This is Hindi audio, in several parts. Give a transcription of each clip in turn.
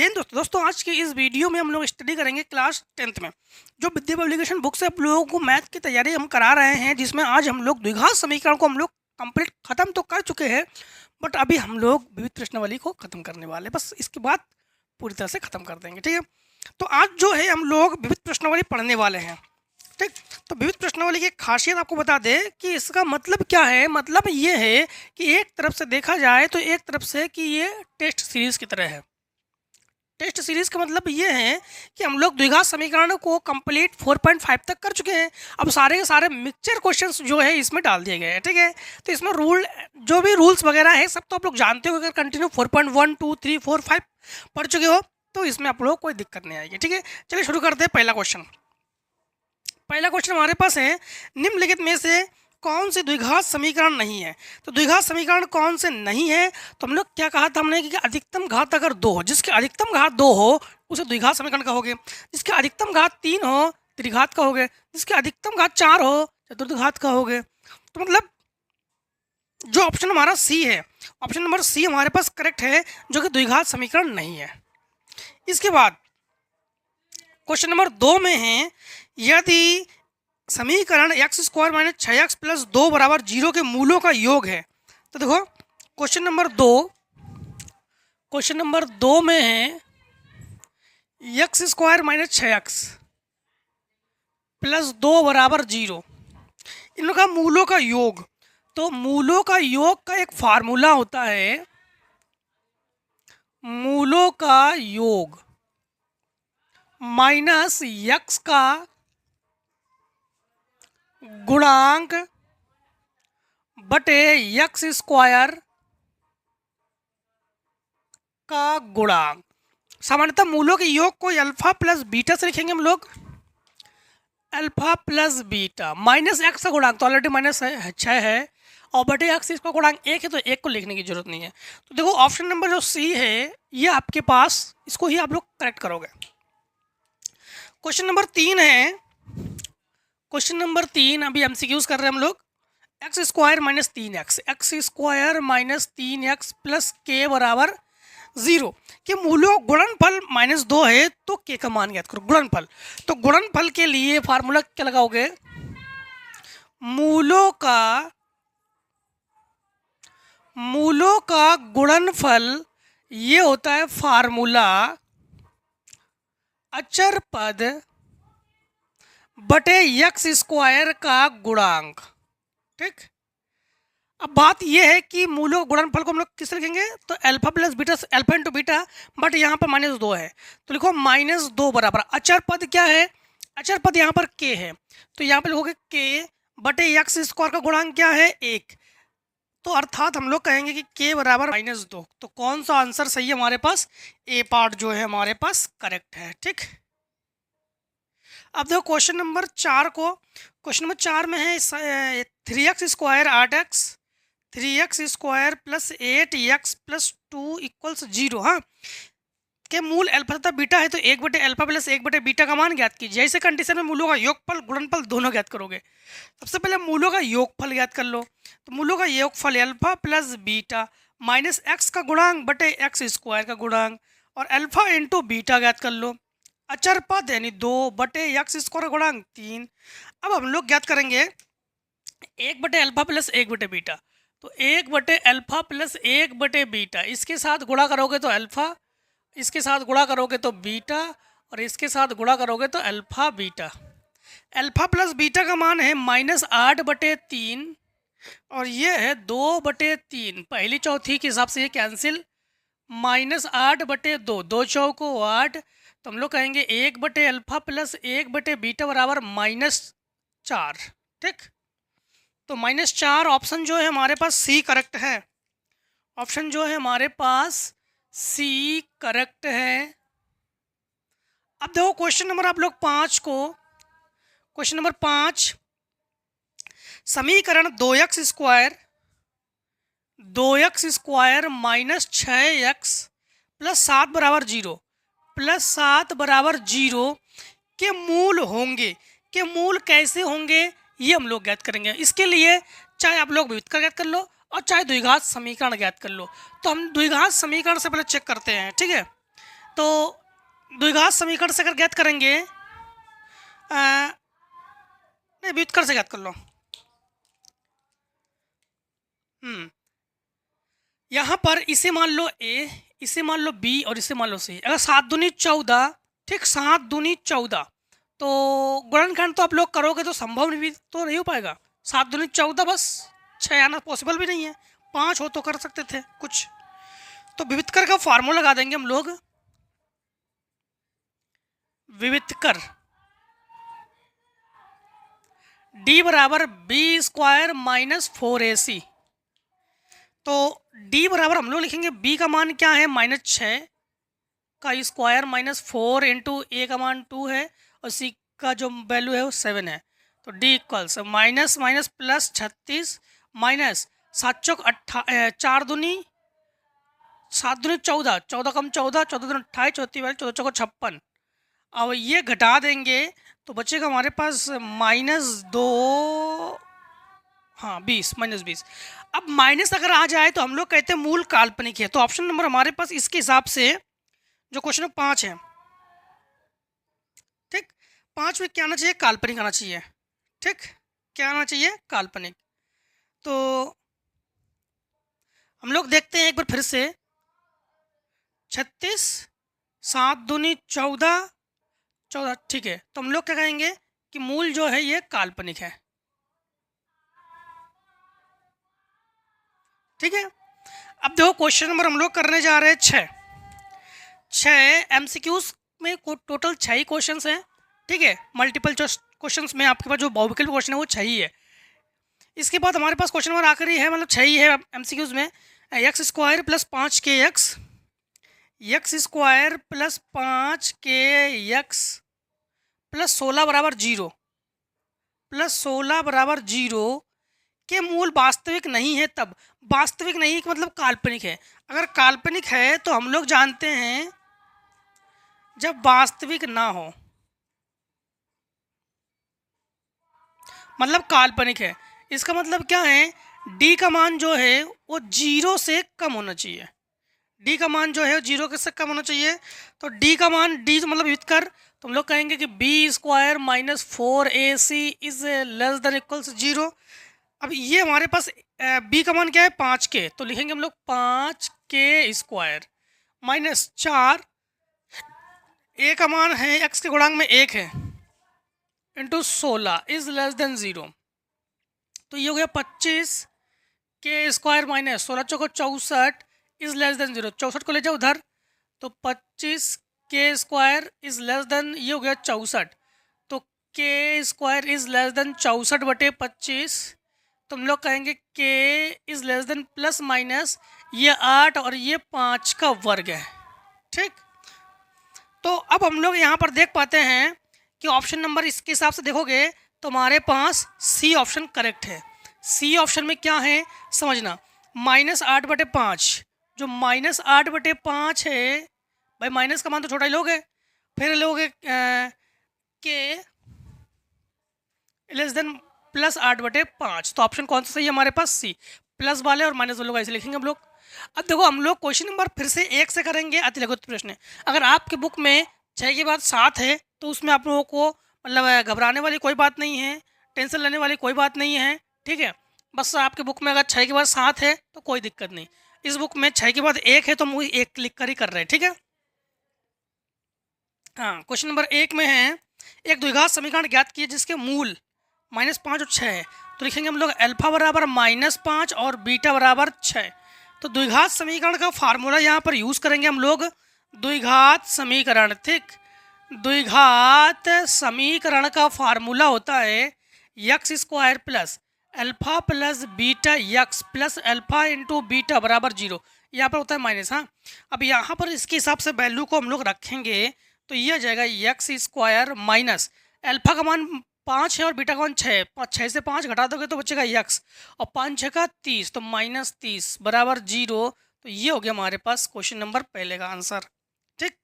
जय हिंद दोस्तों आज की इस वीडियो में हम लोग स्टडी करेंगे क्लास 10th में जो विद्या पब्लिकेशन बुक से आप लोगों को मैथ की तैयारी हम करा रहे हैं, जिसमें आज हम लोग द्विघात समीकरण को हम लोग कंप्लीट ख़त्म तो कर चुके हैं, बट अभी हम लोग विविध प्रश्नावली को ख़त्म करने वाले हैं। बस इसके बाद पूरी तरह से ख़त्म कर देंगे, ठीक है। तो आज जो है हम लोग विविध प्रश्नावली पढ़ने वाले हैं, ठीक। तो विविध प्रश्नावली की खासियत आपको बता दें कि इसका मतलब क्या है। मतलब ये है कि एक तरफ से देखा जाए तो एक तरफ से कि ये टेस्ट सीरीज़ की तरह है। टेस्ट सीरीज़ का मतलब ये है कि हम लोग द्विघात समीकरण को कंप्लीट 4.5 तक कर चुके हैं। अब सारे के सारे मिक्सचर क्वेश्चंस जो है इसमें डाल दिए गए हैं, ठीक है। तो इसमें रूल जो भी रूल्स वगैरह है सब तो आप लोग जानते हो। अगर कंटिन्यू 4.1 2 3 4 5 पढ़ चुके हो तो इसमें आप लोग कोई दिक्कत नहीं आएगी, ठीक है। चलिए शुरू करते हैं। पहला क्वेश्चन हमारे पास है, निम्नलिखित में से कौन से द्विघात समीकरण नहीं है। तो द्विघात समीकरण कौन से नहीं है, तो हम लोग क्या कहा था हमने कि अधिकतम घात अगर 2 हो, जिसके अधिकतम घात 2 हो उसे द्विघात समीकरण कहोगे। जिसके अधिकतम घात 3 हो त्रिघात कहोगे। जिसके अधिकतम घात 4 हो चतुर्घात कहोगे। तो मतलब जो ऑप्शन हमारा सी है, ऑप्शन नंबर सी हमारे पास करेक्ट है, जो कि द्विघात समीकरण नहीं है। इसके बाद क्वेश्चन नंबर 2 में है, यदि समीकरण x² - 6x + 2 = 0 के मूलों का योग है। तो देखो क्वेश्चन नंबर दो में है x² - 6x + 2 = 0, इन लोगों का मूलों का योग। तो मूलों का योग का एक फार्मूला होता है, मूलों का योग माइनस x का गुणांक बटे x² का गुणांक। सामान्यतः मूलों के योग को अल्फा प्लस बीटा से लिखेंगे हम लोग, alpha plus beta minus x का गुणांक तो ऑलरेडी माइनस 6 है और बटे x इसका गुणांक 1 है, तो 1 को लिखने की जरूरत नहीं है। तो देखो ऑप्शन नंबर जो सी है ये आपके पास, इसको ही आप लोग करेक्ट करोगे। क्वेश्चन नंबर 3 है, क्वेश्चन नंबर 3 अभी एमसीक्यूज कर रहे हैं हम लोग। x² - 3x + k = 0 के मूलों गुणनफल -2 है, तो k का मान ज्ञात करो। गुणनफल, तो गुणनफल के लिए फार्मूला क्या लगाओगे, मूलों का गुणनफल ये होता है फार्मूला अचर पद बटे x² का गुणांक, ठीक। अब बात यह है कि मूलों गुणनफल को हम लोग किस लिखेंगे, तो alpha plus beta, alpha into beta, but यहाँ पर -2 है तो लिखो -2 बराबर अचर पद क्या है, अचर पद यहाँ पर k है, तो यहाँ पर लिखोगे k बटे x² का गुणांक क्या है 1, तो अर्थात हम लोग कहेंगे कि k बराबर -2। तो कौन सा आंसर सही है हमारे पास, ए पार्ट जो है हमारे पास करेक्ट है, ठीक। अब देखो क्वेश्चन नंबर 4 को, क्वेश्चन नंबर 4 में है 3x² 8x 3x² + 8x + 2 = 0, हाँ, के मूल अल्फा तथा बीटा है, तो 1/अल्फा + 1/बीटा का मान ज्ञात कीजिए। ऐसे कंडीशन में मूलों का योगफल गुणनफल दोनों ज्ञात करोगे। सबसे पहले मूलों का योगफल ज्ञात कर लो, तो मूलों का योगफल alpha plus beta minus x का गुणांक बटे x² का गुणांक और अल्फा इंटू बीटा ज्ञात कर लो। अचर पद यानी 2 बटे x² का गुणांक 3। अब हम लोग ज्ञात करेंगे 1/अल्फा + 1/बीटा, तो 1/अल्फा + 1/बीटा, इसके साथ गुणा करोगे तो अल्फा, इसके साथ गुणा करोगे तो बीटा और इसके साथ गुणा करोगे तो alpha beta. Alpha plus beta का मान है -8/3 और ये है 2/3। पहली चौथी के हिसाब से ये कैंसिल, -8/2, 2 चौको 8, तो हम लोग कहेंगे 1/अल्फा + 1/बीटा बराबर -4, ठीक। तो -4 ऑप्शन जो है हमारे पास सी करेक्ट है, ऑप्शन जो है हमारे पास सी करेक्ट है। अब देखो क्वेश्चन नंबर आप लोग 5 को, क्वेश्चन नंबर 5, समीकरण 2x² - 6x + 7 = 0 +7 = 0 के मूल होंगे। के मूल कैसे होंगे ये हम लोग ज्ञात करेंगे। इसके लिए चाहे आप लोग विविध का ज्ञात कर लो और चाहे द्विघात समीकरण ज्ञात कर लो। तो हम द्विघात समीकरण से पहले चेक करते हैं, ठीक है। तो द्विघात समीकरण से अगर ज्ञात करेंगे, नहीं व्युत्क्रम से ज्ञात कर लो। यहाँ पर इसे मान लो ए, इसे मान लो बी और इसे मान लो सी। अगर 7 दूनी 14, ठीक, 7 दूनी 14, तो गुणनखंड तो आप लोग करोगे तो संभव नहीं, तो नहीं हो पाएगा। 7 दूनी 14, बस 6 आना पॉसिबल भी नहीं है। 5 हो तो कर सकते थे कुछ। तो विविधकर का फार्मूला लगा देंगे हम लोग। विविधकर d बराबर बी स्क्वायर माइनस 4ac। तो d बराबर हम लोग लिखेंगे, b का मान क्या है, -6 का स्क्वायर माइनस 4 इंटू ए का मान 2 है और c का जो वैल्यू है वो 7 है। तो d equals minus minus plus 36 minus 7 चौक 4 दूनी 7 दूनी 14, 14 कम 14, 14 दूनी 28, 14 14 चौको 56। अब ये घटा देंगे तो बचेगा हमारे पास -2, हाँ 20, -20। अब माइनस अगर आ जाए तो हम लोग कहते हैं मूल काल्पनिक है। तो ऑप्शन नंबर हमारे पास इसके हिसाब से जो क्वेश्चन 5 है, ठीक, 5 में क्या आना चाहिए, काल्पनिक आना चाहिए। ठीक, क्या आना चाहिए, काल्पनिक। तो हम लोग देखते हैं एक बार फिर से, 36, 7 दूनी 14, 14, ठीक है। तो हम लोग क्या कहेंगे कि मूल जो है ये काल्पनिक है। ठीक है। अब देखो क्वेश्चन नंबर हम लोग करने जा रहे हैं 6 एमसीक्यूज में टोटल 6 ही क्वेश्चन हैं। ठीक है, मल्टीपल चॉइस क्वेश्चन में आपके पास जो बहुविकल्प क्वेश्चन है वो 6 ही है। इसके बाद हमारे पास क्वेश्चन नंबर आखिरी है, मतलब 6 ही है एमसीक्यूज में। X square plus 5k x, X square plus 5k x plus 16 बराबर 0, प्लस 16 बराबर 0 के मूल वास्तविक नहीं है। तब वास्तविक नहीं का मतलब काल्पनिक है। अगर काल्पनिक है तो हम लोग जानते हैं जब वास्तविक ना हो, मतलब काल्पनिक है। इसका मतलब क्या है, d का मान जो है वो 0 से कम होना चाहिए। d का मान जो है 0 से कम होना चाहिए। तो d का मान, d तो मतलब व्युत्कर, तो हम लोग कहेंगे कि B square minus 4ac is less than equals 0। अब ये हमारे पास b का मान क्या है, 5k, तो लिखेंगे हम लोग 5k स्क्वायर माइनस 4, a का मान है x के गुणांक में 1 है, इंटू 16 इज लेस देन 0। तो ये हो गया 25k square minus 16 choco 64 is less then 0। 64 को ले जाओ उधर, तो 25k square is less then, ये हो गया 64। तो k square is less then 64 बटे 25। तो हम लोग कहेंगे k is less then plus minus ये 8 और ये 5 का वर्ग है। ठीक, तो अब हम लोग यहाँ पर देख पाते हैं कि ऑप्शन नंबर इसके हिसाब से देखोगे तो हमारे पास सी ऑप्शन करेक्ट है। सी ऑप्शन में क्या है समझना, -8 बटे 5, जो -8 बटे 5 है, भाई माइनस का मान तो छोटा ही लोगे, फिर लोगे के लेस देन प्लस 8 बटे 5। तो ऑप्शन कौन सा सही है हमारे पास, सी। प्लस वाले और माइनस वाले ऐसे लिखेंगे हम लोग। अब देखो हम लोग क्वेश्चन नंबर फिर से 1 से करेंगे, अति लघु प्रश्न। अगर आपके बुक में 6 के बाद 7 है तो उसमें आप लोगों को मतलब घबराने वाली कोई बात नहीं है, टेंशन लेने वाली कोई बात नहीं है। ठीक है, बस आपके बुक में अगर 6 के बाद 7 है तो कोई दिक्कत नहीं। इस बुक में 6 के बाद 1 है तो हम 1 लिख कर ही कर रहे हैं। ठीक है, हाँ, क्वेश्चन नंबर 1 में है, एक द्विघात समीकरण ज्ञात किए जिसके मूल -5 और 6 है। तो लिखेंगे हम लोग अल्फा बराबर -5 और बीटा बराबर 6। तो द्विघात समीकरण का फार्मूला यहाँ पर यूज करेंगे हम लोग, द्विघात समीकरण। ठीक, द्विघात समीकरण का फार्मूला होता है x square plus alpha plus beta x plus alpha into beta बराबर 0। यहाँ पर होता है माइनस। हाँ, अब यहाँ पर इसके हिसाब से वैल्यू को हम लोग रखेंगे तो ये आ जाएगा एक्स स्क्वायर माइनस अल्फा का मान 5 है और बीटा का मान 6 है। 6 से 5 घटा दोगे तो बचेगा एक्स, और 5 6 का 30, तो -30 बराबर 0। तो ये हो गया हमारे पास क्वेश्चन नंबर पहले का आंसर। ठीक,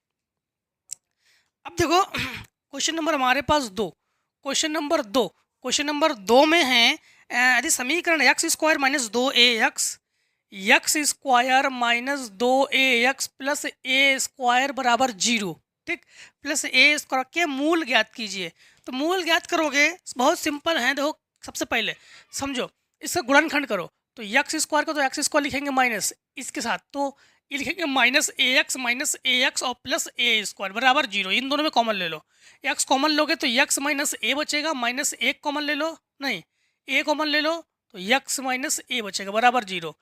अब देखो क्वेश्चन नंबर हमारे पास 2, क्वेश्चन नंबर 2 में है, यदि समीकरण X square minus 2a X X square minus 2ax plus A square बराबर 0, ठीक, प्लस ए स्क्वायर के मूल ज्ञात कीजिए। तो मूल ज्ञात करोगे बहुत सिंपल है, देखो सबसे पहले समझो, इसका गुणनखंड करो तो एक्स स्क्वायर को तो एक्स स्क्वायर लिखेंगे माइनस इसके साथ, तो ये लिखेंगे माइनस ए एक्स और प्लस ए स्क्वायर बराबर 0। इन दोनों में कॉमन ले लो, एक्स कॉमन लोगे तो एक्स माइनस ए बचेगा, माइनस एक कॉमन ले लो, नहीं ए कॉमन ले लो तो एक्स माइनस ए बचेगा बराबर 0।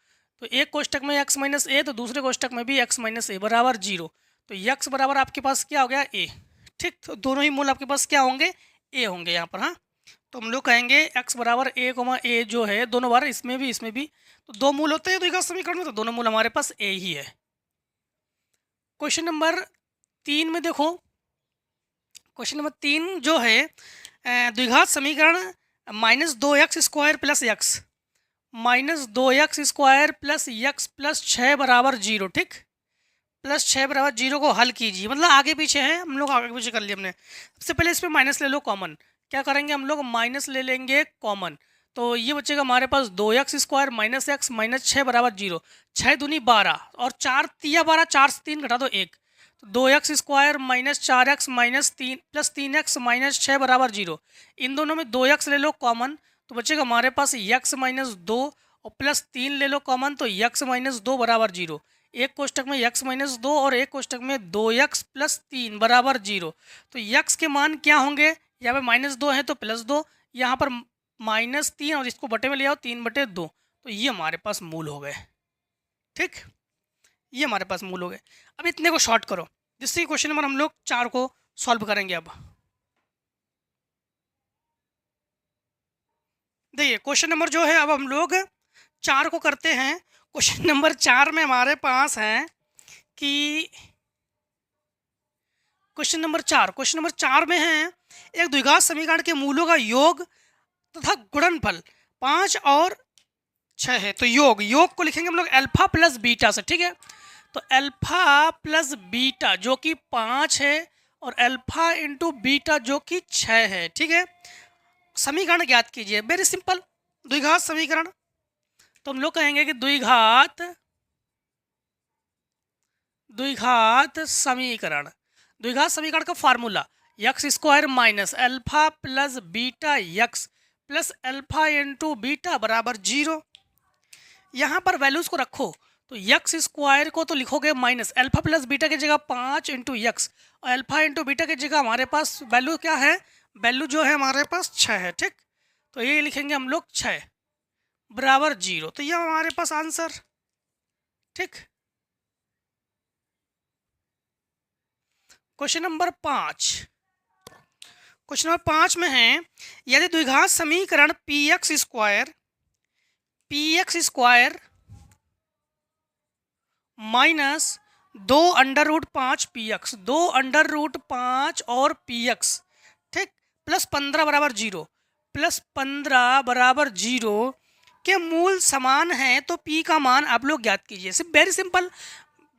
तो एक कोष्टक में एक्स माइनस ए तो दूसरे कोष्टक में भी एक्स माइनस ए बराबर 0। तो एक्स बराबर आपके पास क्या हो गया ए, ठीक, तो दोनों ही मूल आपके पास क्या होंगे ए होंगे यहाँ पर। हाँ, तो हम लोग कहेंगे एक्स बराबर ए कोमा ए जो है दोनों बार इसमें भी तो दो मूल होते हैं द्विघात समीकरण में, तो दोनों मूल हमारे पास ए ही है। क्वेश्चन नंबर 3 में देखो, क्वेश्चन नंबर 3 जो है द्विघात समीकरण minus 2x square plus x minus 2x square plus x plus 6 बराबर 0, ठीक, प्लस 6 बराबर 0 को हल कीजिए, मतलब आगे पीछे है, हम लोग आगे पीछे कर लिए हमने। सबसे पहले इसमें माइनस ले लो कॉमन, क्या करेंगे हम लोग माइनस ले लेंगे कॉमन, तो ये बचेगा हमारे पास 2x square minus x minus 6 बराबर 0, 6 दूनी 12 और 4 तिया 12, 4 से 3 घटा दो 1, तो 2x square minus 4x minus 3 plus 3x minus 6 बराबर 0। इन दोनों में 2x ले लो कॉमन तो बचेगा हमारे पास x माइनस 2 और प्लस 3 ले लो कॉमन तो x माइनस 2 बराबर 0। एक कोष्टक में x माइनस 2 और एक कोष्टक में 2x प्लस 3 बराबर 0। तो x के मान क्या होंगे, यहाँ पे माइनस 2 है तो प्लस 2, यहाँ पर माइनस 3 और इसको बटे में ले आओ 3/2, तो ये हमारे पास मूल हो गए, ठीक, ये हमारे पास मूल हो गए। अब इतने को शॉर्ट करो, जिससे क्वेश्चन नंबर हम लोग 4 को सॉल्व करेंगे। अब देखिए क्वेश्चन नंबर जो है अब हम लोग 4 को करते हैं। क्वेश्चन नंबर 4 में हमारे पास है कि क्वेश्चन नंबर 4 में है एक द्विघात समीकरण के मूलों का योग तथा गुणनफल 5 और 6 है। तो योग को लिखेंगे हम लोग अल्फा प्लस बीटा से, ठीक है, तो अल्फा प्लस बीटा जो कि 5 है और अल्फा इंटू बीटा जो कि 6 है, ठीक है। समीकरण ज्ञात कीजिए, वेरी सिंपल, द्विघात समीकरण, तो हम लोग कहेंगे कि द्विघात समीकरण का formula x square minus alpha plus beta x plus alpha into beta बराबर 0। यहाँ पर वैल्यूज को रखो तो एक्स स्क्वायर को तो लिखोगे माइनस अल्फा प्लस बीटा की जगह 5 इंटू एक्स और अल्फा इंटू बीटा की जगह हमारे पास वैल्यू क्या है, वैल्यू जो है हमारे पास 6 है, ठीक, तो ये लिखेंगे हम लोग 6 बराबर 0, तो ये हमारे पास आंसर, ठीक। क्वेश्चन नंबर 5 में है यदि द्विघात समीकरण P X square minus 2 under root 5 P X 2 under root 5 और पी एक्स, ठीक, प्लस 15 बराबर 0 के मूल समान है तो पी का मान आप लोग ज्ञात कीजिए। सिर्फ वेरी सिंपल,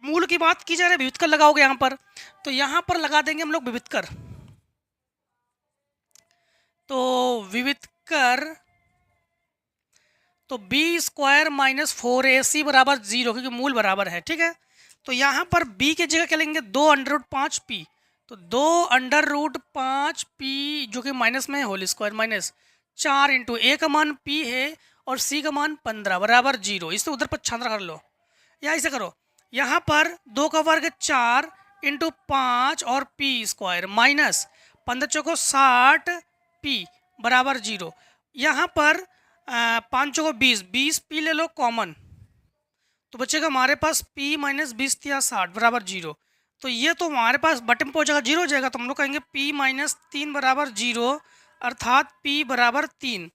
मूल की बात की जा रही है, विविधकर लगाओगे यहाँ पर, तो यहाँ पर लगा देंगे हम लोग विविधकर, तो विविधकर तो बी स्क्वायर माइनस 4ac बराबर 0 क्योंकि मूल बराबर है, ठीक है। तो यहाँ पर b की जगह क्या लेंगे 2 अंडर रूट 5 p, तो 2 अंडर रूट 5 p जो कि माइनस में है whole square minus 4 into a का मान p है और c का मान 15 बराबर 0। इसे उधर पर छांद्रा कर लो या इसे करो, यहाँ पर 2 का वर्ग 4 इंटू 5 और p स्क्वायर माइनस 15 चौको 60 p बराबर 0। यहाँ पर 5 चौको 20 p ले लो कॉमन तो बचेगा हमारे पास p माइनस 20 या 60 बराबर 0। तो ये तो हमारे पास बटन पर हो जाएगा 0 हो जाएगा, तो हम लोग कहेंगे p माइनस 3 बराबर 0 अर्थात p बराबर 3।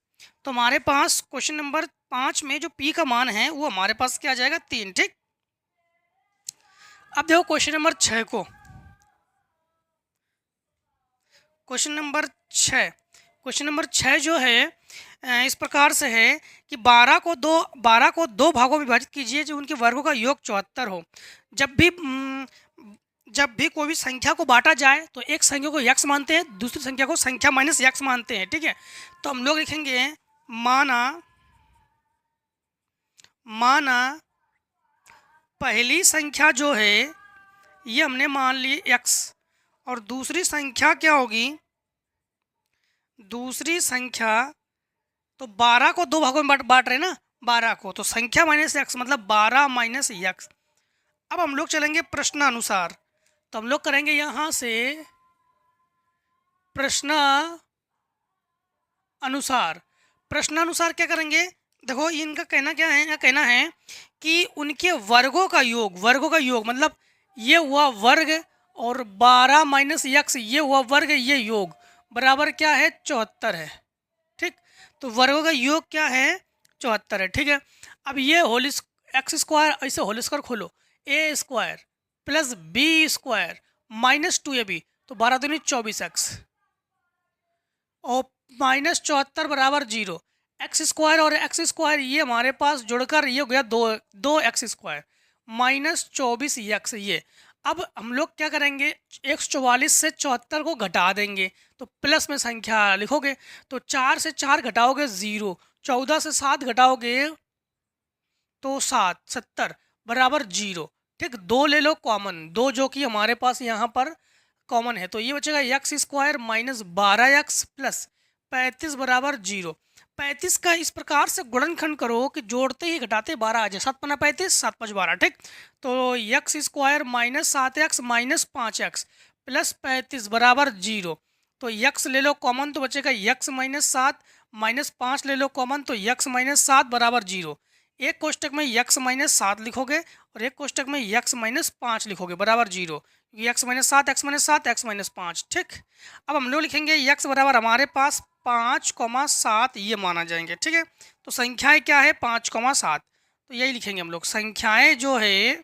तो हमारे पास क्वेश्चन नंबर 5 में जो p का मान है वो हमारे पास क्या आ जाएगा 3, ठीक। अब देखो क्वेश्चन नंबर 6 को, क्वेश्चन नंबर 6 जो है इस प्रकार से है कि 12 को दो भागों में विभाजित कीजिए जो उनके वर्गों का योग 74 हो। जब भी कोई भी संख्या को बांटा जाए तो एक संख्या को x मानते हैं, दूसरी संख्या को संख्या माइनस x मानते हैं, ठीक है। तो हम लोग लिखेंगे माना पहली संख्या जो है ये हमने मान ली x, और दूसरी संख्या क्या होगी, दूसरी संख्या तो 12 को दो भागों में बांट रहे ना, 12 को, तो संख्या माइनस x मतलब 12 माइनस x। अब हम लोग चलेंगे प्रश्नानुसार, तो हम लोग करेंगे यहाँ से प्रश्नानुसार क्या करेंगे, देखो इनका कहना क्या है, कहना है कि उनके वर्गों का योग मतलब ये हुआ वर्ग और 12 माइनस x ये हुआ वर्ग, ये योग बराबर क्या है 74 है। ठीक, तो वर्गों का योग क्या है 74 है। ठीक है, अब ये होल एक्स स्क्वायर, ऐसे होल स्क्वायर खोलो, A square plus B square minus 2ab, तो 12 दूनी 24x और माइनस 74 बराबर 0। एक्स स्क्वायर और एक्स स्क्वायर ये हमारे पास जुड़कर ये हो गया 2 एक्स स्क्वायर माइनस 24x। ये अब हम लोग क्या करेंगे, 144 से 74 को घटा देंगे तो प्लस में संख्या लिखोगे, तो 4 से 4 घटाओगे 0, 14 से 7 घटाओगे तो 70 बराबर 0। ठीक, 2 ले लो कॉमन, 2 जो कि हमारे पास यहाँ पर कॉमन है, तो ये बचेगा x square minus 12x plus 35 बराबर 0। 35 का इस प्रकार से गुणनखंड करो कि जोड़ते ही घटाते 12 आ जाए, 7 पन्ना 35, 7 5 12। ठीक, तो x square minus 7x minus 5x plus 35 बराबर 0। तो यक्स ले लो कॉमन तो बचेगा यक्स माइनस 7 माइनस 5 ले लो कॉमन तो यक्स माइनस 7 बराबर 0। एक कोष्टक में यक्स माइनस 7 लिखोगे और एक कोष्टक में यक्स माइनस 5 लिखोगे बराबर 0, x minus 7 x minus 7 x minus 5। ठीक, अब हम लोग लिखेंगे यक्स बराबर हमारे पास 5,7 ये माना जाएंगे। ठीक है, तो संख्याएं क्या है 5,7, तो यही लिखेंगे हम लोग, संख्याएं जो है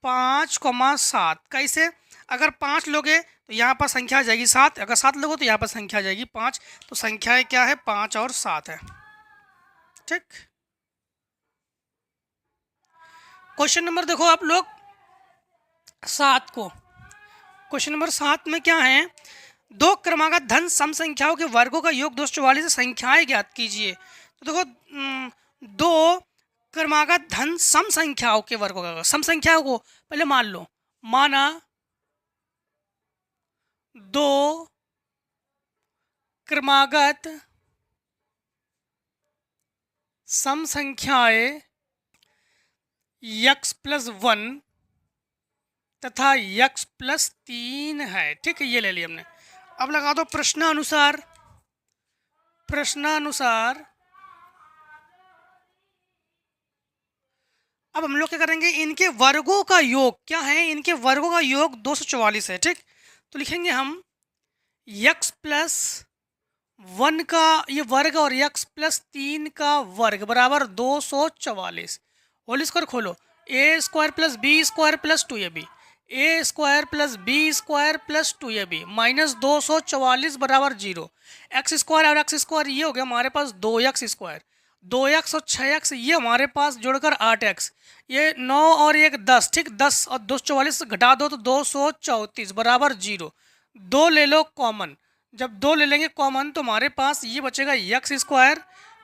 5,7। कैसे, अगर 5 लोगे तो यहाँ पर संख्या आ जाएगी 7, अगर 7 लोगे तो यहाँ पर संख्या आ जाएगी 5, तो संख्याएं क्या है 5 और 7 है। ठीक, क्वेश्चन नंबर देखो आप लोग 7 को, क्वेश्चन नंबर 7 में क्या है, दो क्रमागत धन सम संख्याओं के वर्गों का योग 244 से संख्याएं ज्ञात कीजिए। तो देखो दो क्रमागत धन सम संख्याओं के वर्गों का, सम संख्याओं को पहले मान लो, माना दो क्रमागत सम संख्याएं x प्लस 1 तथा x प्लस 3 है। ठीक है, ये ले लिया हमने। अब लगा दो प्रश्नानुसार, अब हम लोग क्या करेंगे, इनके वर्गों का योग क्या है, इनके वर्गों का योग 244 है। ठीक, तो लिखेंगे हम x प्लस 1 का ये वर्ग और x प्लस 3 का वर्ग बराबर 244। होल स्क्वायर खोलो, A square plus B square plus 2ab, A square plus B square plus 2ab minus 244 बराबर 0। एक्स स्क्वायर और एक्स स्क्वायर ये हो गया हमारे पास 2x स्क्वायर, 2x और 6x ये हमारे पास जुड़कर 8x, ये 9 और 1 10। ठीक, 10 और 244 घटा दो तो 234 बराबर 0। 2 ले लो कॉमन, जब 2 ले लेंगे कॉमन तो हमारे पास ये बचेगा x square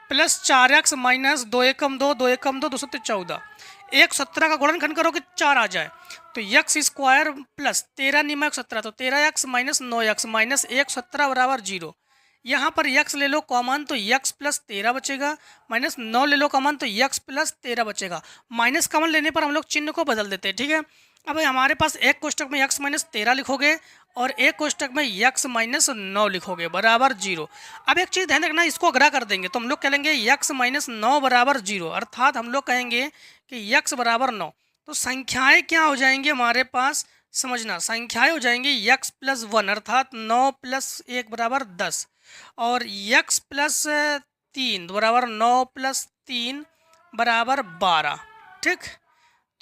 plus 4x minus 2 एकम 2 2 एकम 2 214, 117 का गुणनखंड करो कि 4 आ जाए, तो एक्स स्क्वायर प्लस 13 निमा 17 तो 13x माइनस 9x माइनस 117 बराबर 0। यहाँ पर x ले लो कॉमन तो x प्लस 13 बचेगा, माइनस 9 ले लो कॉमन तो x प्लस 13 बचेगा। माइनस कॉमन लेने पर हम लोग चिन्ह को बदल देते हैं। ठीक है, अब हमारे पास एक कोष्टक में x माइनस 13 लिखोगे और एक कोष्टक में x माइनस 9 लिखोगे बराबर 0। अब एक चीज़ ध्यान रखना, इसको अगड़ा कर देंगे तो हम लोग कहेंगे x माइनस 9 बराबर 0, अर्थात हम लोग कहेंगे कि x बराबर 9। तो संख्याएं क्या हो जाएंगी हमारे पास, समझना, संख्याएं हो जाएंगी x प्लस 1 अर्थात 9 प्लस 1 बराबर 10 और x प्लस 3 बराबर 9 प्लस 3 बराबर 12। ठीक,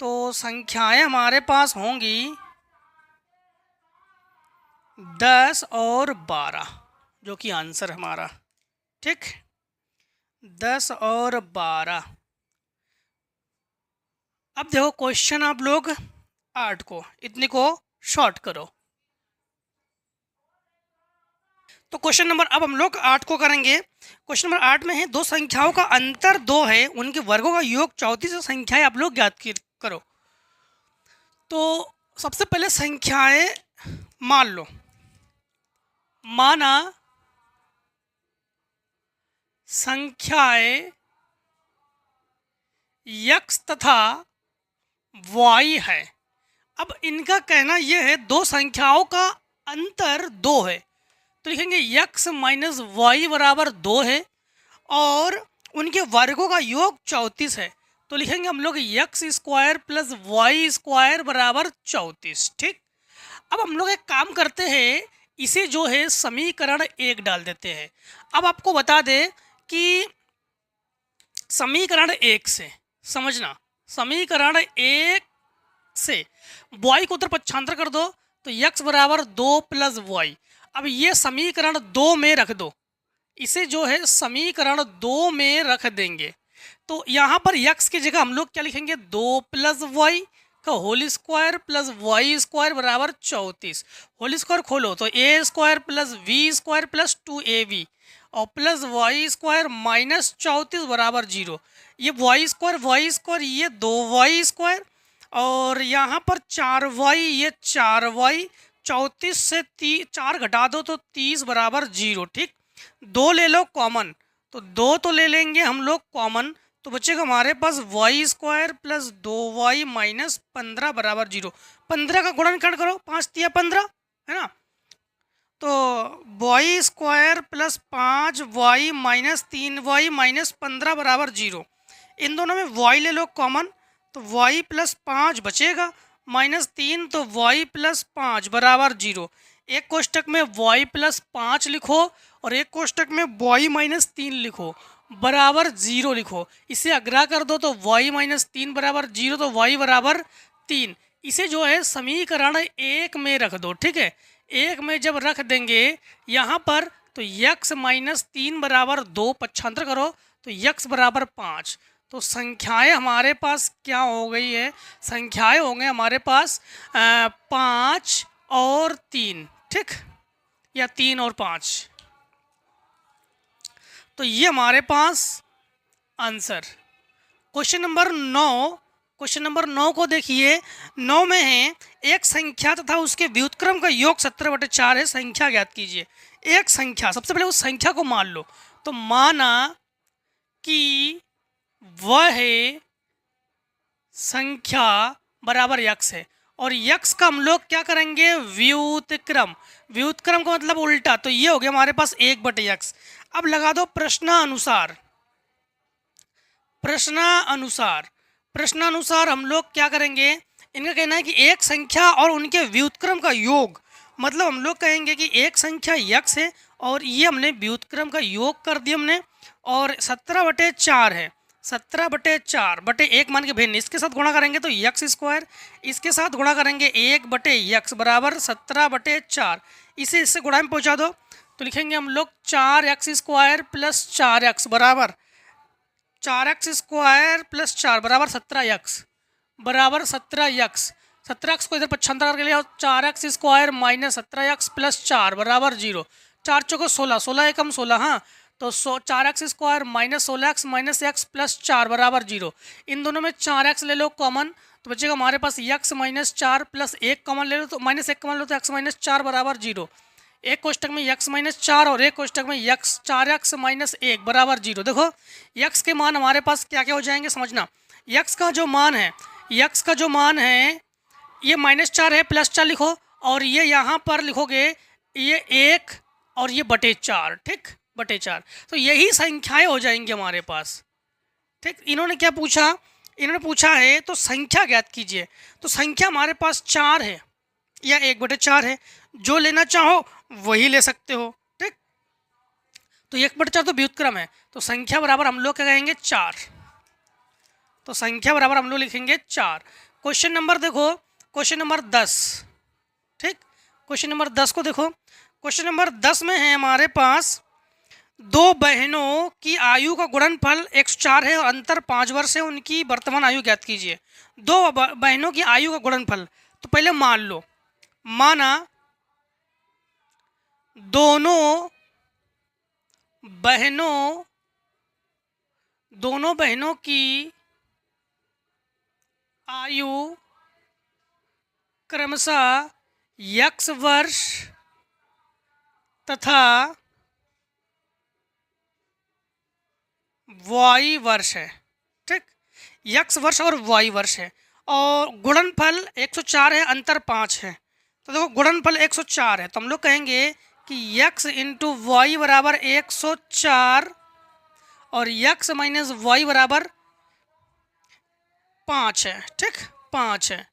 तो संख्याएं हमारे पास होंगी 10 और 12 जो कि आंसर हमारा। ठीक, 10 और 12। अब देखो क्वेश्चन आप लोग 8 को, इतने को शॉर्ट करो। तो क्वेश्चन नंबर अब हम लोग 8 को करेंगे। क्वेश्चन नंबर 8 में है दो संख्याओं का अंतर 2 है, उनके वर्गों का योग 34 संख्याएं आप लोग ज्ञात करो। तो सबसे पहले संख्याएं मान लो, माना संख्याएं x तथा y है। अब इनका कहना यह है दो संख्याओं का अंतर 2 है, तो लिखेंगे x माइनस वाई बराबर 2 है और उनके वर्गों का योग 34 है, तो लिखेंगे हम लोग x square plus Y square बराबर 34। ठीक, अब हम लोग एक काम करते हैं, इसे जो है समीकरण 1 डाल देते हैं। अब आपको बता दें कि समीकरण 1 से समझना, समीकरण 1 से y को उधर पक्षांतर कर दो तो x बराबर 2 प्लस वाई। अब ये समीकरण 2 में रख दो, इसे जो है समीकरण 2 में रख देंगे। तो यहाँ पर x की जगह हम लोग क्या लिखेंगे 2 प्लस वाई का whole square plus Y square बराबर 34। होल स्क्वायर खोलो तो A square plus V square plus 2ab और प्लस वाई स्क्वायर माइनस 34 बराबर 0। ये वाई स्क्वायर ये 2y स्क्वायर और यहाँ पर 4y ये 4y, 34 से 4 घटा दो तो 30 बराबर 0। ठीक, 2 ले लो कॉमन, तो 2 तो ले लेंगे हम लोग कॉमन, तो बचेगा हमारे पास Y square plus 2y minus 15 बराबर 0। 15 का गुणनखंड करो, 5 तिया 15 है ना, तो Y square plus 5y minus 3y minus 15 बराबर 0। इन दोनों में y ले लो कॉमन, तो y प्लस 5 बचेगा माइनस 3, तो y प्लस 5 बराबर 0। एक कोष्टक में y प्लस 5 लिखो और एक कोष्टक में y माइनस 3 लिखो, बराबर 0 लिखो। इसे अग्रा कर दो तो y माइनस 3 बराबर 0, तो y बराबर 3। इसे जो है समीकरण 1 में रख दो। ठीक है, 1 में जब रख देंगे यहाँ पर तो x माइनस 3 बराबर 2 पक्षांतर करो तो x बराबर 5। तो संख्याएं हमारे पास क्या हो गई है, संख्याएं हो गए हमारे पास 5 और 3। ठीक, या 3 और 5, तो ये हमारे पास answer. Question number 9, question number 9 को देखिए। 9 में है एक संख्या तथा उसके व्युत्क्रम का योग 17/4 है, संख्या ज्ञात कीजिए। एक संख्या, सबसे पहले उस संख्या को मान लो, तो माना कि वह संख्या बराबर x है और x का हम लोग क्या करेंगे व्युत्क्रम। व्युत्क्रम का मतलब उल्टा, तो ये हो गया हमारे पास 1/x। अब लगा दो प्रश्नानुसार। प्रश्नानुसार हम लोग क्या करेंगे, इनका कहना है कि एक संख्या और उनके व्युत्क्रम का योग, मतलब हम लोग कहेंगे कि एक संख्या x है और ये हमने व्युत्क्रम का योग कर दिया हमने, और 17/4 है, 17/4 बटे 1 मान के भिन्न, इसके साथ गुणा करेंगे तो x स्क्वायर, इसके साथ गुणा करेंगे 1/x बराबर 17/4। इसे इससे गुणा में पहुंचा दो तो लिखेंगे हम लोग 4x स्क्वायर प्लस 4x बराबर 4x स्क्वायर प्लस 4 बराबर 17x बराबर 17x। 17x को इधर पक्षांतर करके लिया, 4x square minus 17x plus 4 बराबर 0। 4 चौको 16, 16 एकम 16, हाँ, तो 4x square minus 16x minus x plus 4 बराबर 0। इन दोनों में 4x ले लो कॉमन, तो बचेगा हमारे पास x माइनस 4 प्लस 1 कॉमन ले लो तो माइनस 1 कॉमन लो तो x माइनस 4 बराबर 0। एक कोष्टक में x माइनस 4 और एक कोष्टक में x 4x माइनस 1 बराबर 0। देखो x के मान हमारे पास क्या क्या हो जाएंगे समझना। x का जो मान है ये -4 है, +4 लिखो, और ये यहाँ पर लिखोगे ये 1 और ये /4। ठीक, /4, तो यही संख्याएं हो जाएंगी हमारे पास। ठीक, इन्होंने क्या पूछा, इन्होंने पूछा है तो संख्या ज्ञात कीजिए। तो संख्या हमारे पास 4 है या 1/4 है, जो लेना चाहो वही ले सकते हो। ठीक, तो 1/4 तो व्युत्क्रम है, तो संख्या बराबर हम लोग क्या कहेंगे 4, तो संख्या बराबर हम लोग लिखेंगे 4। क्वेश्चन नंबर देखो, क्वेश्चन नंबर 10। ठीक, क्वेश्चन नंबर 10 को देखो। क्वेश्चन नंबर 10 में है हमारे पास दो बहनों की आयु का गुणनफल 104 है और अंतर 5 वर्ष है, उनकी वर्तमान आयु ज्ञात कीजिए। दो बहनों की आयु का गुणनफल, तो पहले मान लो, माना दोनों दोनों बहनों की आयु क्रमशः x वर्ष तथा y वर्ष है। ठीक, x वर्ष और y वर्ष है और गुणनफल 104 है, अंतर 5 है। तो देखो गुणनफल 104 है तो हम लोग कहेंगे कि x इंटू वाई बराबर 104 और x माइनस वाई बराबर 5 है। ठीक, 5 है।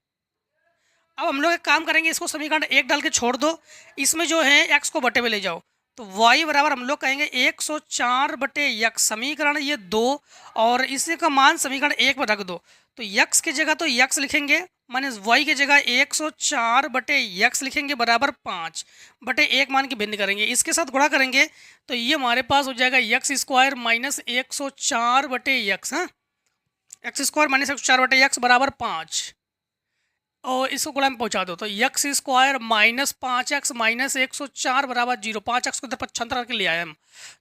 अब हम लोग एक काम करेंगे, इसको समीकरण 1 डाल के छोड़ दो, इसमें जो है x को बटे में ले जाओ, तो y बराबर हम लोग कहेंगे 104 बटे x, समीकरण ये 2 और इसी का मान समीकरण 1 पर रख दो। तो x की जगह तो x लिखेंगे माइनस y की जगह 104 बटे x लिखेंगे बराबर 5 बटे 1 मान के भिन्न करेंगे, इसके साथ गुणा करेंगे तो ये हमारे पास हो जाएगा x स्क्वायर माइनस 104 बटे x। हाँ, एक्स स्क्वायर माइनस 104 बटे x बराबर 5 और इसको गुणा में पहुंचा दो तो x square minus 5x minus 104 बराबर 0। 5x को इधर 75 करके ले आए हम।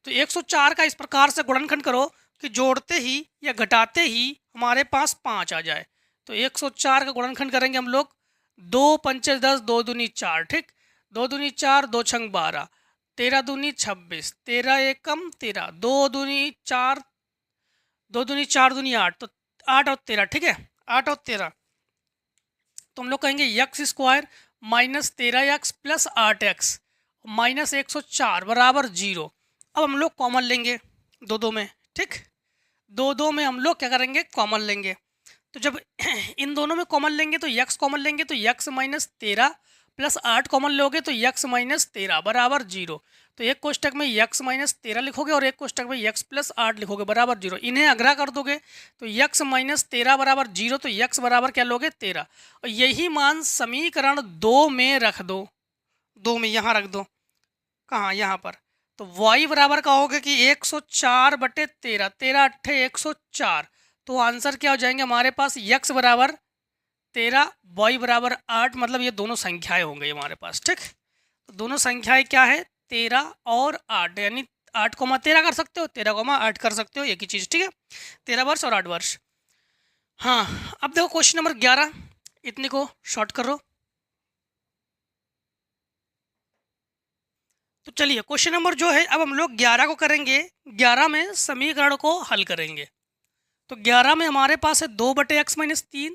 तो 104 का इस प्रकार से गुणनखंड करो कि जोड़ते ही या घटाते ही हमारे पास 5 आ जाए। तो 104 का गुणनखंड करेंगे हम लोग, 2 पंचे 10, 2 दूनी 4। ठीक, 2 दूनी 4, 2 छंग 12, 13 दूनी 26, 13 एकम 13, 2 दूनी 4, 2 दूनी 4 दूनी 8, तो 8 और 13। ठीक है, 8 और 13 तो हम लोग कहेंगे x square minus 13x plus 8x minus 104 बराबर 0। अब हम लोग कॉमन लेंगे दो में। ठीक, दो में हम लोग क्या करेंगे, कॉमन लेंगे। तो जब इन दोनों में कॉमन लेंगे तो x कॉमन लेंगे तो x माइनस 13 प्लस 8 कॉमन लोगे तो x माइनस 13 बराबर 0। तो एक कोष्टक में x माइनस 13 लिखोगे और एक कोष्टक में x प्लस 8 लिखोगे बराबर 0। इन्हें अग्रह कर दोगे तो x माइनस 13 बराबर 0, तो x बराबर क्या लोगे 13 और यही मान समीकरण 2 में रख दो। 2 में यहाँ रख दो, कहाँ, यहाँ पर। तो y बराबर कहोगे कि 104 बटे 13, 13 अट्ठे 104, तो आंसर क्या हो जाएंगे हमारे पास, x बराबर 13 y बराबर 8, मतलब ये दोनों संख्याएं होंगी हमारे पास। ठीक, तो दोनों संख्याएं क्या है 13 और 8, यानी 8,13 कर सकते हो, 13,8 कर सकते हो, एक ही चीज़। ठीक है, 13 वर्ष और 8 वर्ष। हाँ, अब देखो क्वेश्चन नंबर 11, इतने को शॉर्ट करो। तो चलिए क्वेश्चन नंबर जो है अब हम लोग 11 को करेंगे, 11 में समीकरण को हल करेंगे। तो 11 में हमारे पास है 2 बटे एक्स माइनस 3,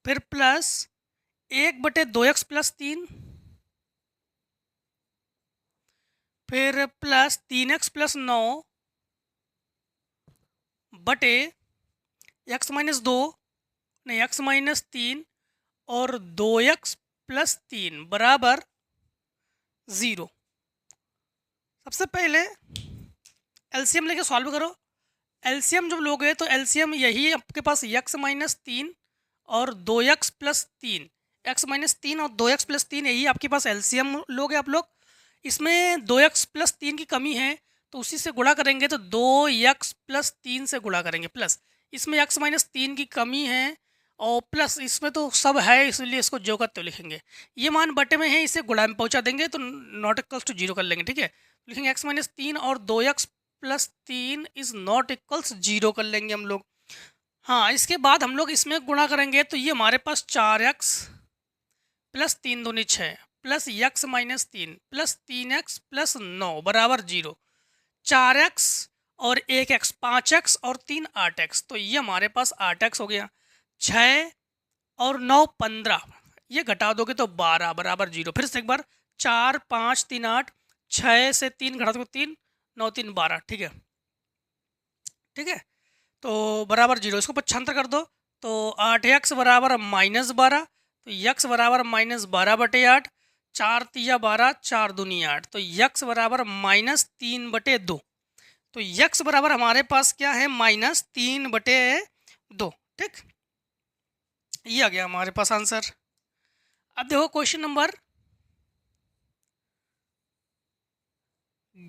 फिर प्लस 1 बटे 2x प्लस 3, फिर प्लस 3x प्लस 9 बटे x माइनस 2 नहीं x माइनस 3 और 2x प्लस 3 बराबर 0। सबसे पहले एलसीएम लेके सॉल्व करो। एलसीएम जब लोगे तो एलसीएम यही आपके पास x माइनस 3 और 2x प्लस 3, x माइनस 3 और 2x प्लस 3, यही आपके पास एलसीएम लोगे आप लोग। इसमें 2x प्लस 3 की कमी है तो उसी से गुणा करेंगे, तो 2x प्लस 3 से गुणा करेंगे, प्लस इसमें x माइनस 3 की कमी है और प्लस इसमें तो सब है इसलिए इसको जो का तो लिखेंगे। ये मान बटे में है, इसे गुणा में पहुंचा देंगे तो नॉट इक्वल्स टू 0 कर लेंगे। ठीक है, लिखेंगे x माइनस 3 और 2x plus 3 is not equals 0 कर लेंगे हम लोग। हाँ, इसके बाद हम लोग इसमें गुणा करेंगे तो ये हमारे पास 4x प्लस 3 दूनी 6 plus x minus 3 plus 3x plus 9 बराबर 0। 4x और 1x 5x और 3 8x, तो ये हमारे पास 8x हो गया। 6 और 9 15, ये घटा दोगे तो 12 बराबर 0। फिर से एक बार, 4 5 3 8, 6 से 3 घटा दो 3, 9 3 12। ठीक है, ठीक है, तो बराबर 0। इसको 75 कर दो तो 8x बराबर माइनस 12, तो x बराबर माइनस 12 बटे 8, 4 तिया 12, 4 दूनी 8, तो x बराबर माइनस 3 बटे 2। तो x बराबर हमारे पास क्या है, माइनस 3 बटे 2। ठीक, ये आ गया हमारे पास आंसर। अब देखो क्वेश्चन नंबर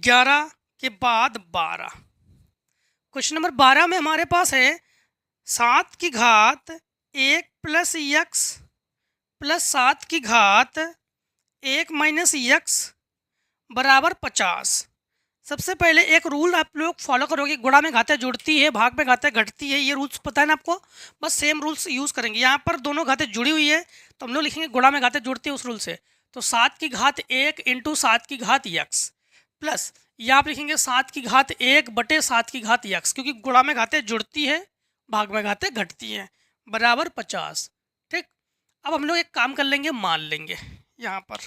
11 के बाद 12। क्वेश्चन नंबर 12 में हमारे पास है 7 की घात 1 प्लस एक्स प्लस 7 की घात 1 माइनस एक्स बराबर 50। सबसे पहले एक रूल आप लोग फॉलो करोगे, गुणा में घातें जुड़ती है, भाग में घातें घटती है, ये रूल्स पता है ना आपको, बस सेम रूल्स यूज़ करेंगे। यहाँ पर दोनों घातें जुड़ी हुई है तो हम लोग लिखेंगे गुणा में घातें जुड़ती है उस रूल से। तो 7 की घात 1 इंटू 7 की घात यक्स प्लस यहाँ आप लिखेंगे 7 की घात 1 बटे 7 की घात यक्स, क्योंकि गुणा में घातें जुड़ती है, भाग में घातें घटती हैं, बराबर 50। ठीक, अब हम लोग एक काम कर लेंगे, मान लेंगे। यहाँ पर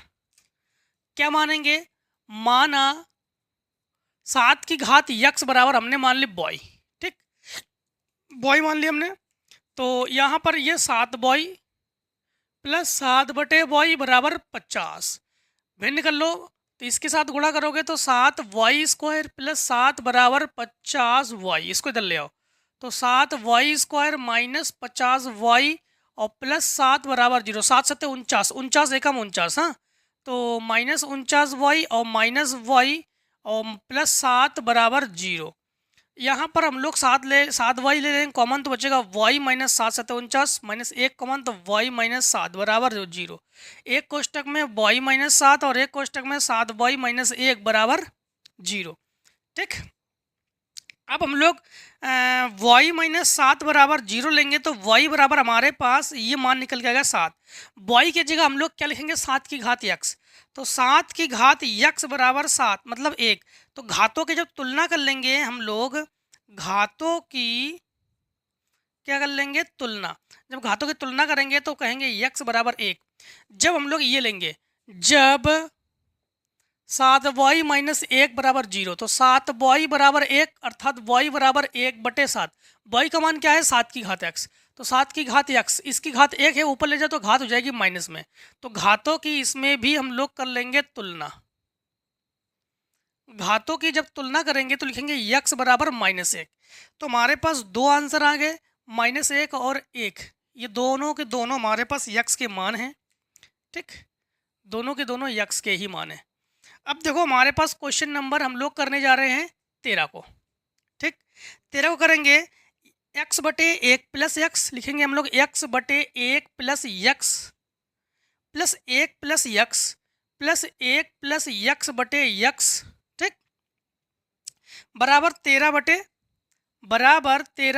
क्या मानेंगे, माना 7 की घात यक्स बराबर हमने मान ली बॉय। ठीक, बॉय मान लिया हमने, तो यहाँ पर ये 7 बॉय प्लस 7 बटे बॉय बराबर 50। भिन्न कर लो, तो इसके साथ गुणा करोगे तो 7 वाई स्क्वायर प्लस 7 बराबर 50 वाई, इसको इधर ले आओ, तो 7 वाई स्क्वायर माइनस 50 वाई और प्लस 7 बराबर 0। 7 सत्ते 49, 49 एकम 49, हाँ, तो माइनस 49 वाई और माइनस वाई और प्लस 7 बराबर 0। यहाँ पर हम लोग 7 वाई ले लेंगे कॉमन, तो बचेगा वाई माइनस 7 सत्ते 49 माइनस 1 कॉमन, तो वाई माइनस 7 बराबर 0। एक कोष्टक में वाई माइनस 7 और एक कोष्टक में 7 वाई माइनस 1 बराबर 0। ठीक, अब हम लोग वाई माइनस 7 बराबर 0 लेंगे, तो वाई बराबर हमारे पास ये मान निकल के आएगा 7। वाई की जगह हम लोग क्या लिखेंगे, 7 की घात यक्स, तो 7 की घात यक्स बराबर 7 मतलब 1। तो घातों की जब तुलना कर लेंगे हम लोग, घातों की क्या कर लेंगे, तुलना, जब घातों की तुलना करेंगे तो कहेंगे यक्स बराबर 1। जब हम लोग ये लेंगे, जब 7 वाई माइनस 1 बराबर 0, तो 7 वाई बराबर 1 अर्थात वाई बराबर 1 बटे 7। वाई का मान क्या है, 7 की घात एक्स, तो 7 की घात एक्स, इसकी घात 1 है, ऊपर ले जाओ तो घात हो जाएगी माइनस में, तो घातों की इसमें भी हम लोग कर लेंगे तुलना। घातों की जब तुलना करेंगे तो लिखेंगे यक्स बराबर माइनस 1। तो हमारे पास दो आंसर आ गए, माइनस 1 और 1, ये दोनों के दोनों हमारे पास यक्स के मान हैं। ठीक, दोनों के दोनों यक्स के ही मान हैं। अब देखो हमारे पास क्वेश्चन नंबर हम लोग करने जा रहे हैं 13 को। ठीक, 13 को करेंगे x बटे 1 प्लस एक्स, लिखेंगे हम लोग x बटे 1 plus x plus 1 plus x plus 1 plus x बटे यक्स। ठीक, बराबर 13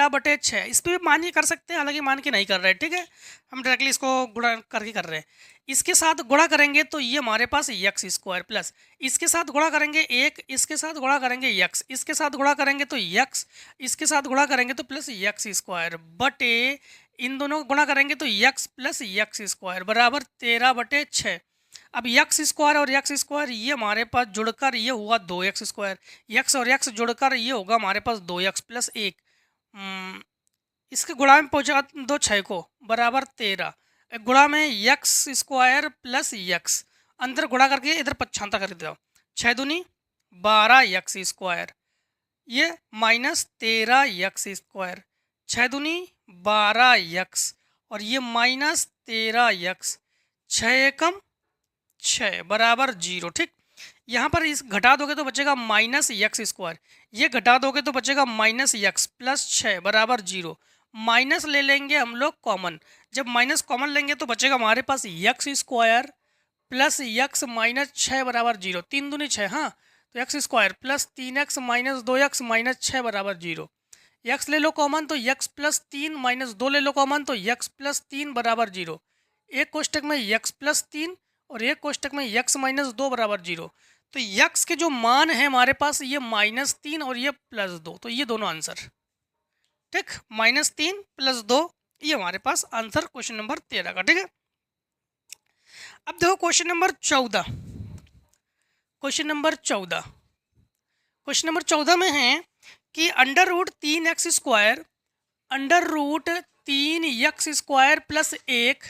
बटे 6। इस पर भी मान के कर सकते हैं, हालांकि मान के नहीं कर रहे हैं। ठीक है, हम डायरेक्टली इसको गुणा करके कर रहे हैं। इसके साथ गुणा करेंगे तो ये हमारे पास यक्स स्क्वायर प्लस, इसके साथ गुणा करेंगे 1, इसके साथ गुणा करेंगे यक्स, इसके साथ गुणा करेंगे तो यक्स, इसके साथ गुणा करेंगे तो प्लस यक्स स्क्वायर बटे, इन दोनों को गुणा करेंगे तो यक्स प्लस यक्स स्क्वायर बराबर 13 बटे 6। अब यक्स स्क्वायर और यक्स स्क्वायर ये हमारे पास जुड़कर ये हुआ 2x स्क्वायर, यक्स और यक्स जुड़कर ये होगा हमारे पास 2x प्लस 1। इसके गुणा में पहुंचा दो 6 को, बराबर 13, गुणा में यक्स स्क्वायर प्लस यक्स, अंदर गुणा करके इधर पक्षांतर कर दो, 6 दूनी 12 यक्स स्क्वायर, ये माइनस 13 यक्स स्क्वायर, 6 दूनी 12 यक्स और ये माइनस 13 यक्स, 6 एकम 6 बराबर 0। ठीक, यहाँ पर इस घटा दोगे तो बचेगा माइनस यक्स स्क्वायर, ये घटा दोगे तो बचेगा माइनस यक्स प्लस 6 बराबर 0। माइनस ले लेंगे हम लोग कॉमन, जब माइनस कॉमन लेंगे तो बचेगा हमारे पास X square plus X minus 6 बराबर 0, 3 दूनी 6, हाँ, तो X square plus 3x minus 2x minus 6 बराबर 0। यक्स ले लो कॉमन तो यक्स प्लस 3 माइनस 2 ले लो कॉमन तो यक्स प्लस 3 बराबर 0। एक कोष्टक में यक्स प्लस 3 और एक कोष्टक में यक्स माइनस 2 बराबर 0। तो यक्स के जो मान है हमारे पास ये -3 और ये +2, तो ये दोनों आंसर। ठीक, -3 +2 ये हमारे पास आंसर क्वेश्चन नंबर 13 का। ठीक है, अब देखो क्वेश्चन नंबर 14। क्वेश्चन नंबर 14 में है कि √3x square √3x square plus 1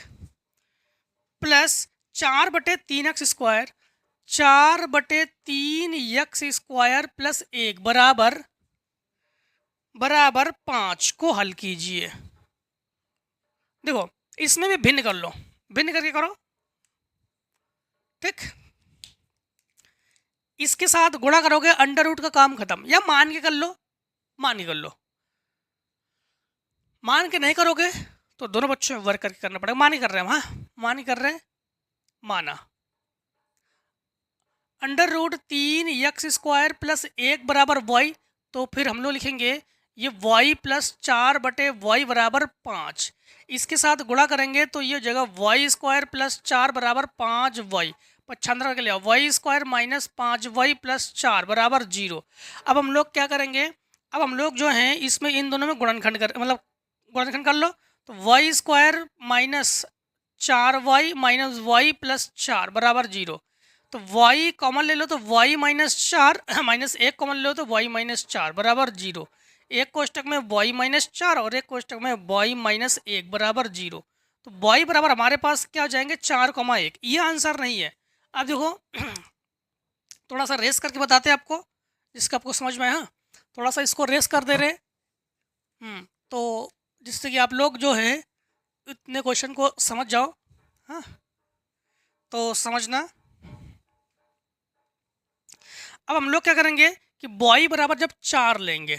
plus 4/3x square 4/3x square plus 1 बराबर 5 को हल कीजिए। देखो इसमें भी भिन्न कर लो, भिन्न करके करो। ठीक, इसके साथ गुणा करोगे अंडर रूट का काम खत्म, या मान के कर लो, मान के कर लो। मान के नहीं करोगे तो दोनों बच्चों में वर्क करके करना पड़ेगा। मान ही कर रहे हैं, हाँ मान ही कर रहे हैं, माना। अंडर रूट 3x² प्लस 1 बराबर y, तो फिर हम लोग लिखेंगे ये y प्लस 4/y बराबर 5। इसके साथ गुणा करेंगे तो ये जगह y² प्लस 4 बराबर 5y, 55 करके लिया, y² माइनस 5y प्लस 4 बराबर 0। अब हम लोग क्या करेंगे, अब हम लोग जो हैं इसमें इन दोनों में गुणनखंड कर, मतलब गुणनखंड कर लो, तो y² minus 4y minus y plus 4 बराबर 0। तो y कॉमन ले लो तो y माइनस 4 माइनस 1 कॉमन ले लो तो y माइनस 4 बराबर 0। एक कोष्टक में y माइनस 4 और एक कोष्टक में y माइनस 1 बराबर 0। तो y बराबर हमारे पास क्या हो जाएंगे 4,1। ये आंसर नहीं है। अब देखो थोड़ा सा रेस करके बताते हैं आपको, जिसका आपको समझ में है। हाँ, थोड़ा सा इसको रेस कर दे रहे। तो जिससे कि आप लोग जो है इतने क्वेश्चन को समझ जाओ। हाँ, तो समझना। अब हम लोग क्या करेंगे कि बॉय बराबर जब 4 लेंगे,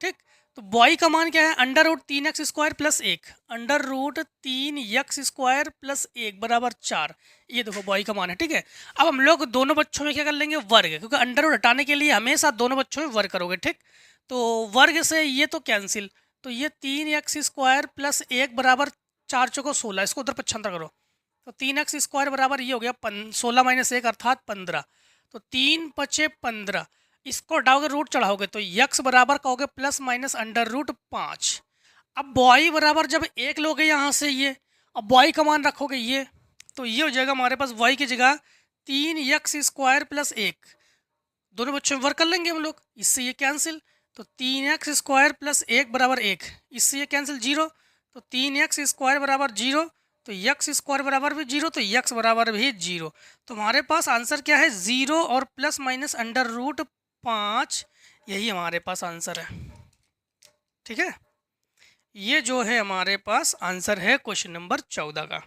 ठीक, तो बॉय का मान क्या है, under root 3x² plus 1, under root 3x² plus 1 बराबर 4। ये देखो बॉय का मान है, ठीक है। अब हम लोग दोनों बच्चों में क्या कर लेंगे, वर्ग, क्योंकि अंडर रूट हटाने के लिए हमेशा दोनों बच्चों में वर्ग करोगे, ठीक। तो वर्ग से ये तो कैंसिल, तो ये 3x² प्लस 1 बराबर 4 चौको 16, इसको उधर 75 करो, तो 3x² बराबर ये हो गया 16 माइनस 1 अर्थात 15। तो 3 पचे 15, इसको हटाओगे रूट चढ़ाओगे तो यक्स बराबर कहोगे प्लस माइनस अंडर रूट 5। अब बॉय बराबर जब 1 लोगे यहाँ से ये, अब बॉय का मान रखोगे ये, तो ये हो जाएगा हमारे पास y की जगह 3x² प्लस 1, दोनों बच्चों में वर्क कर लेंगे हम लोग, इससे ये कैंसिल, तो 3x² प्लस 1 बराबर 1, इससे ये कैंसिल 0, तो 3x² बराबर 0, तो x² बराबर भी 0, तो x बराबर भी 0। तो हमारे पास आंसर क्या है, 0 और प्लस माइनस अंडर रूट 5, यही हमारे पास आंसर है, ठीक है। ये जो है हमारे पास आंसर है क्वेश्चन नंबर 14 का।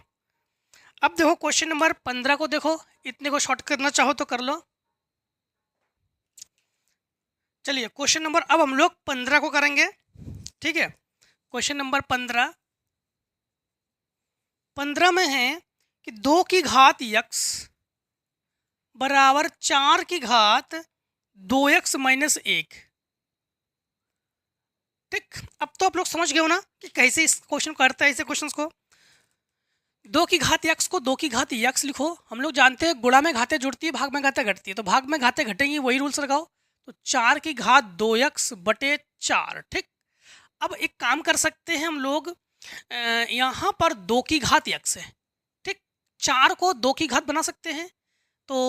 अब देखो क्वेश्चन नंबर 15 को देखो, इतने को शॉर्ट करना चाहो तो कर लो। चलिए क्वेश्चन नंबर, अब हम लोग 15 को करेंगे, ठीक है। क्वेश्चन नंबर 15 में है कि 2 की घात x बराबर 4 की घात 2x माइनस 1, ठीक। अब तो आप लोग समझ गए हो ना कि कैसे इस क्वेश्चन को करते हैं। ऐसे क्वेश्चंस को 2 की घात x को 2 की घात x लिखो। हम लोग जानते हैं गुणा में घातें जुड़ती है, भाग में घातें घटती है, तो भाग में घातें घटेंगी, वही रूल्स लगाओ। तो 4 की घात 2x बटे 4, ठीक। अब एक काम कर सकते हैं हम लोग, यहाँ पर 2 की घात x है, ठीक, 4 को 2 की घात बना सकते हैं। तो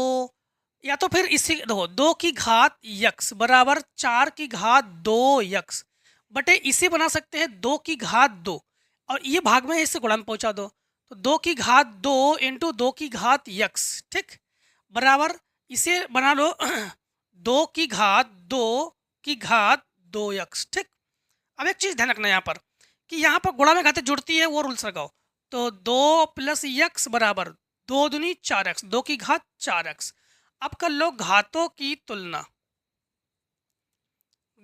या तो फिर इसी देखो 2 की घात x बराबर 4 की घात 2x बटे इसे बना सकते हैं 2 की घात 2, और ये भाग में इससे गुणा में पहुंचा दो, तो 2 की घात 2 इंटू 2 की घात x, ठीक, बराबर इसे बना लो 2 की घात 2 की घात 2x, ठीक। अब एक चीज ध्यान रखना यहाँ पर कि यहाँ पर गुणा में घातें जुड़ती है, वो रूल्स लगाओ। तो 2 प्लस x बराबर 2 दूनी 4x, 2 की घात 4x। अब कर लो घातों की तुलना,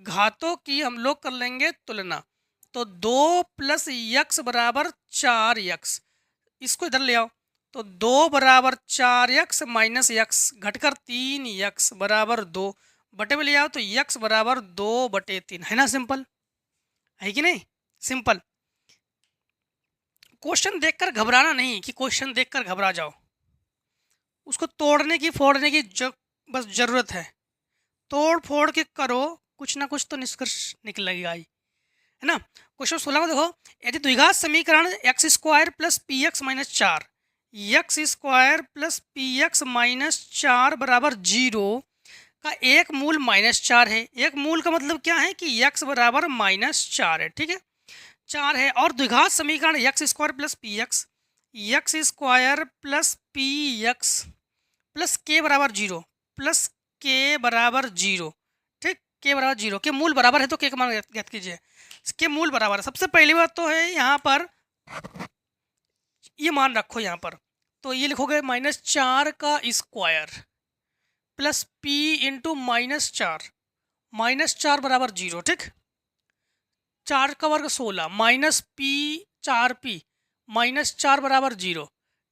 घातों की हम लोग कर लेंगे तुलना। तो 2 प्लस x बराबर 4x, इसको इधर ले आओ, तो 2 बराबर 4x माइनस x घटकर 3x बराबर 2 बटे में ले आओ, तो x बराबर 2 बटे 3, है ना। सिंपल है कि नहीं, सिंपल। क्वेश्चन देखकर घबराना नहीं कि क्वेश्चन देखकर घबरा जाओ, उसको तोड़ने की फोड़ने की बस जरूरत है। तोड़ फोड़ के करो, कुछ ना कुछ तो निष्कर्ष निकलेगा ही, है ना। क्वेश्चन 16 को देखो, यदि द्विघात समीकरण x² plus P x minus 4, x² plus P x minus 4 बराबर 0 का एक मूल -4 है। एक मूल का मतलब क्या है कि x बराबर -4 है, ठीक है, 4 है। और द्विघात समीकरण x² plus P x, x² plus P x plus के बराबर 0 प्लस के बराबर 0, ठीक, के बराबर 0 के मूल बराबर है, तो के का मान ज्ञात कीजिए। के मूल बराबर है, सबसे पहली बात तो है यहाँ पर ये मान रखो यहाँ पर, तो ये लिखोगे -4 का स्क्वायर प्लस p इंटू -4, -4 बराबर 0, ठीक, 4 का वर्ग 16 माइनस p 4p -4 बराबर 0,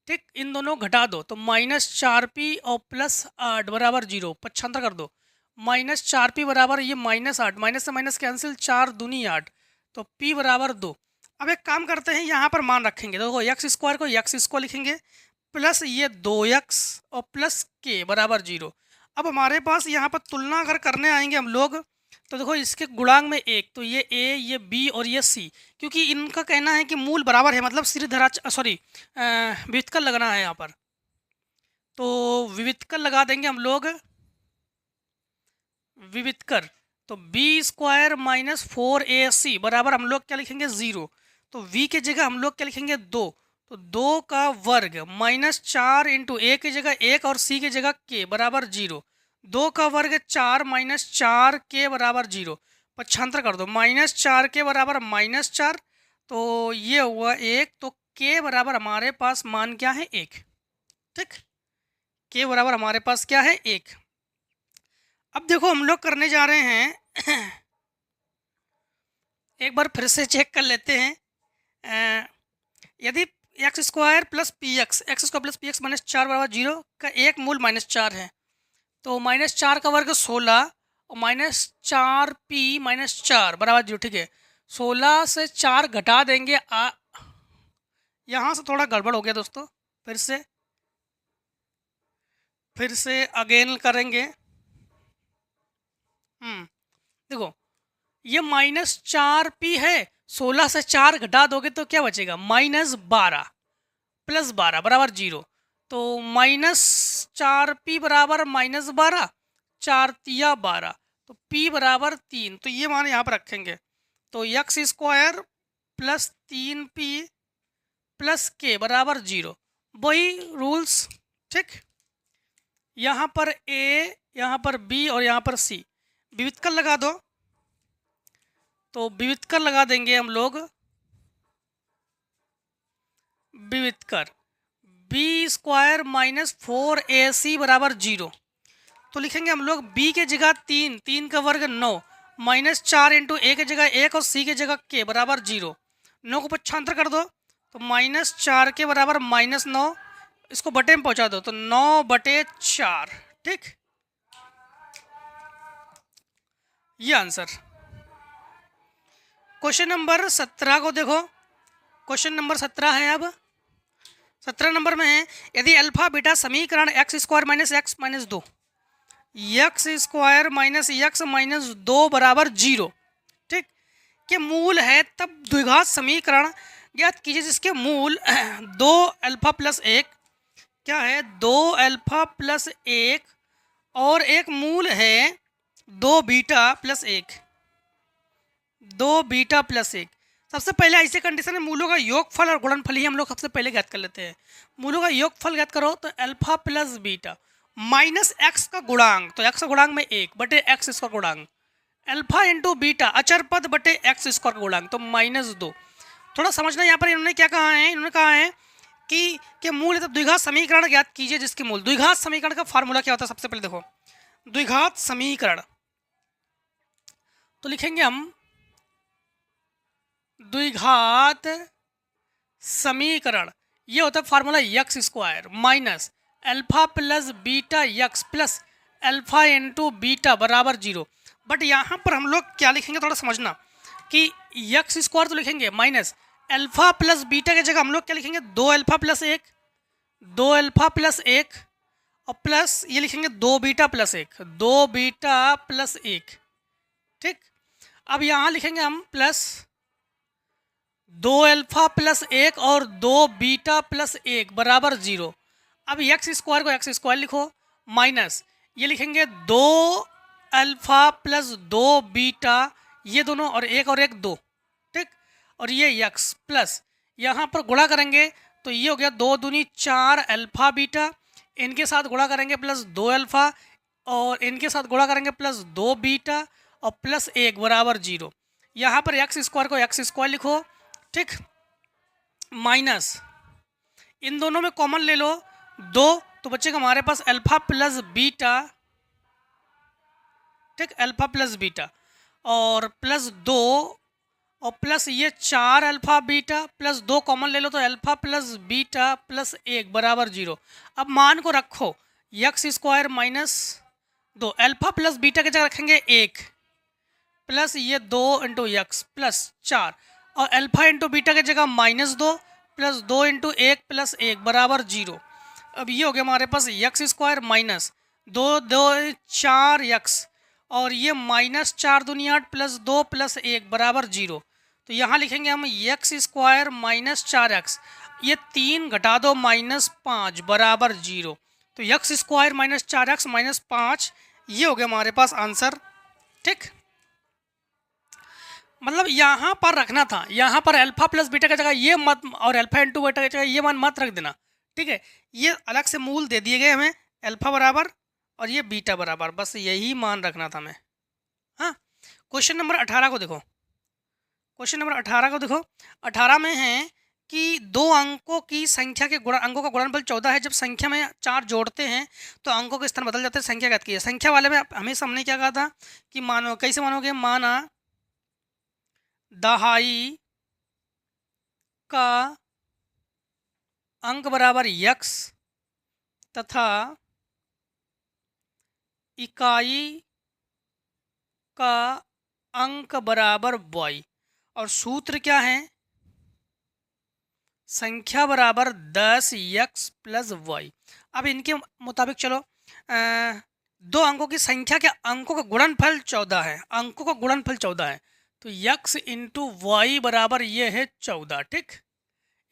ठीक, इन दोनों घटा दो तो -4p और +8 बराबर 0, पक्षांतर कर दो। -4p बराबर ये -8, माइनस से माइनस कैंसिल, 4 दूनी 8, तो p बराबर 2। अब एक काम करते हैं, यहाँ पर मान रखेंगे, देखो एक्स स्क्वायर को एक्स स्क्वायर लिखेंगे प्लस ये 2x और प्लस k बराबर 0। अब हमारे पास यहाँ पर तुलना अगर करने आएंगे हम लोग, तो देखो इसके गुणांक में एक, तो ये a, ये b और ये c, क्योंकि इनका कहना है कि मूल बराबर है, मतलब श्रीधरा सॉरी विवितकल लगना है यहाँ पर, तो विवितकल लगा देंगे हम लोग, विवितकर, तो b स्क्वायर माइनस 4ac बराबर हम लोग क्या लिखेंगे 0, तो v की जगह हम लोग क्या लिखेंगे 2, तो 2 का वर्ग -4 इंटू a की जगह 1 और c की जगह k बराबर 0, 2 का वर्ग 4 -4 k बराबर 0, पक्षांतर कर दो, -4 k बराबर -4, तो ये हुआ 1, तो k बराबर हमारे पास मान क्या है 1। ठीक, k बराबर हमारे पास क्या है 1। अब देखो हम लोग करने जा रहे हैं एक बार फिर से चेक कर लेते हैं, यदि x square plus P x, X square plus P x -4 बराबर 0 का एक मूल -4 है, तो -4 का वर्ग 16 और -4p -4 बराबर 0। ठीक है, 16 से 4 घटा देंगे, यहाँ से थोड़ा गड़बड़ हो गया दोस्तों, फिर से अगेन करेंगे। देखो ये -4p है, 16 से 4 घटा दोगे तो क्या बचेगा -12 + 12 बराबर 0, तो -4p बराबर -12, 4 तिया 12, तो p बराबर 3, तो ये मान यहाँ पर रखेंगे, तो x square plus 3p plus k बराबर 0, वही रूल्स। ठीक, यहाँ पर a, यहाँ पर b और यहाँ पर c, विवितकल लगा दो, तो विवितकर लगा देंगे हम लोग, विवितकर b स्क्वायर माइनस 4ac बराबर 0, तो लिखेंगे हम लोग b के जगह 3, 3 का वर्ग 9, -4 इंटू a की जगह 1 और c की जगह k बराबर 0, 9 को पक्षांतर कर दो, तो -4 के बराबर -9, इसको बटे में पहुंचा दो, तो 9/4। ठीक, ये आंसर। क्वेश्चन नंबर 17 को देखो, क्वेश्चन नंबर 17 है, अब 17 नंबर में है, यदि अल्फा बीटा समीकरण X square minus x minus 2, x square minus x minus 2 बराबर 0, ठीक, के मूल है, तब द्विघात समीकरण ज्ञात कीजिए जिसके मूल 2 अल्फा प्लस 1 क्या है, 2 अल्फा प्लस 1 और एक मूल है 2 बीटा प्लस 1, 2 बीटा प्लस 1। सबसे पहले ऐसे कंडीशन में मूलों का योगफल और गुणनफल ही हम लोग सबसे पहले ज्ञात कर लेते हैं। मूलों का योगफल ज्ञात करो तो alpha plus beta minus x का गुणांक, तो एक्स का गुणांक में 1 बटे एक्स इसका गुणांक, अल्फा इंटू बीटा अचर पद बटे एक्स स्क्वायर का गुणांक, तो -2। थोड़ा समझना यहाँ पर इन्होंने क्या कहा है, इन्होंने कहा है कि मूल द्विघात समीकरण ज्ञात कीजिए जिसके मूल, द्विघात समीकरण का फार्मूला क्या होता है, सबसे पहले देखो द्विघात समीकरण, तो लिखेंगे हम द्विघात समीकरण, ये होता है formula x square minus alpha plus beta x plus alpha into beta बराबर 0। बट यहाँ पर हम लोग क्या लिखेंगे, थोड़ा समझना कि एक्स स्क्वायर तो लिखेंगे माइनस अल्फा प्लस बीटा की जगह हम लोग क्या लिखेंगे 2 अल्फा प्लस 1, 2 अल्फा प्लस 1 और प्लस ये लिखेंगे 2 बीटा प्लस 1, 2 बीटा प्लस 1। ठीक, अब यहाँ लिखेंगे हम प्लस 2 अल्फा प्लस 1 और 2 बीटा प्लस 1 बराबर 0। अब एक्स स्क्वायर को एक्स स्क्वायर लिखो माइनस ये लिखेंगे 2 अल्फा प्लस 2 बीटा, ये दोनों और एक 2, ठीक, और ये एक्स प्लस यहाँ पर गुणा करेंगे तो ये हो गया 2 दूनी 4 अल्फा बीटा, इनके साथ गुणा करेंगे प्लस 2 अल्फा और इनके साथ गुणा करेंगे प्लस 2 बीटा और प्लस 1 बराबर 0। यहाँ पर एक्स स्क्वायर को एक्स स्क्वायर लिखो, ठीक, माइनस इन दोनों में कॉमन ले लो 2, तो बचेगा हमारे पास अल्फा प्लस बीटा, ठीक, अल्फा प्लस बीटा और प्लस 2 और प्लस ये 4 अल्फ़ा बीटा प्लस 2 कॉमन ले लो तो अल्फ़ा प्लस बीटा प्लस 1 बराबर 0। अब मान को रखो x square minus 2, alpha plus beta की जगह रखेंगे 1 प्लस ये 2 इंटू यक्स प्लस 4 और अल्फ़ा इंटू बीटा की जगह माइनस 2 प्लस 2 इंटू 1 प्लस 1 बराबर 0। अब ये हो गया हमारे पास यक्स स्क्वायर माइनस 2 4 यक्स और ये माइनस 4 दूनी 8 प्लस 2 प्लस 1 बराबर 0। तो यहाँ लिखेंगे हम यक्स स्क्वायर माइनस 4 एक्स, ये 3 घटा दो माइनस 5 बराबर 0। तो X square minus 4 x minus 5, ये हो गया हमारे पास आंसर। ठीक, मतलब यहाँ पर रखना था, यहाँ पर अल्फा प्लस बीटा की जगह ये मत और अल्फा इंटू बीटा की जगह ये मान मत रख देना। ठीक है, ये अलग से मूल दे दिए गए हमें, अल्फा बराबर और ये बीटा बराबर, बस यही मान रखना था हमें। हाँ, क्वेश्चन नंबर 18 को देखो। क्वेश्चन नंबर 18 को देखो। 18 में है कि दो अंकों की संख्या के अंकों का गुणनफल 14 है। जब संख्या में 4 जोड़ते हैं तो अंकों के स्थान बदल जाते हैं। संख्या ज्ञात कीजिए। संख्या वाले में हमेशा हमने क्या कहा था कि मानो, कैसे मानोगे, माना दहाई का अंक बराबर यक्स तथा इकाई का अंक बराबर वाई, और सूत्र क्या है, संख्या बराबर 10 यक्स प्लस वाई। अब इनके मुताबिक चलो, दो अंकों की संख्या के अंकों का गुणनफल 14 है, अंकों का गुणनफल 14 है, तो यक्स इंटू वाई बराबर ये है 14। ठीक,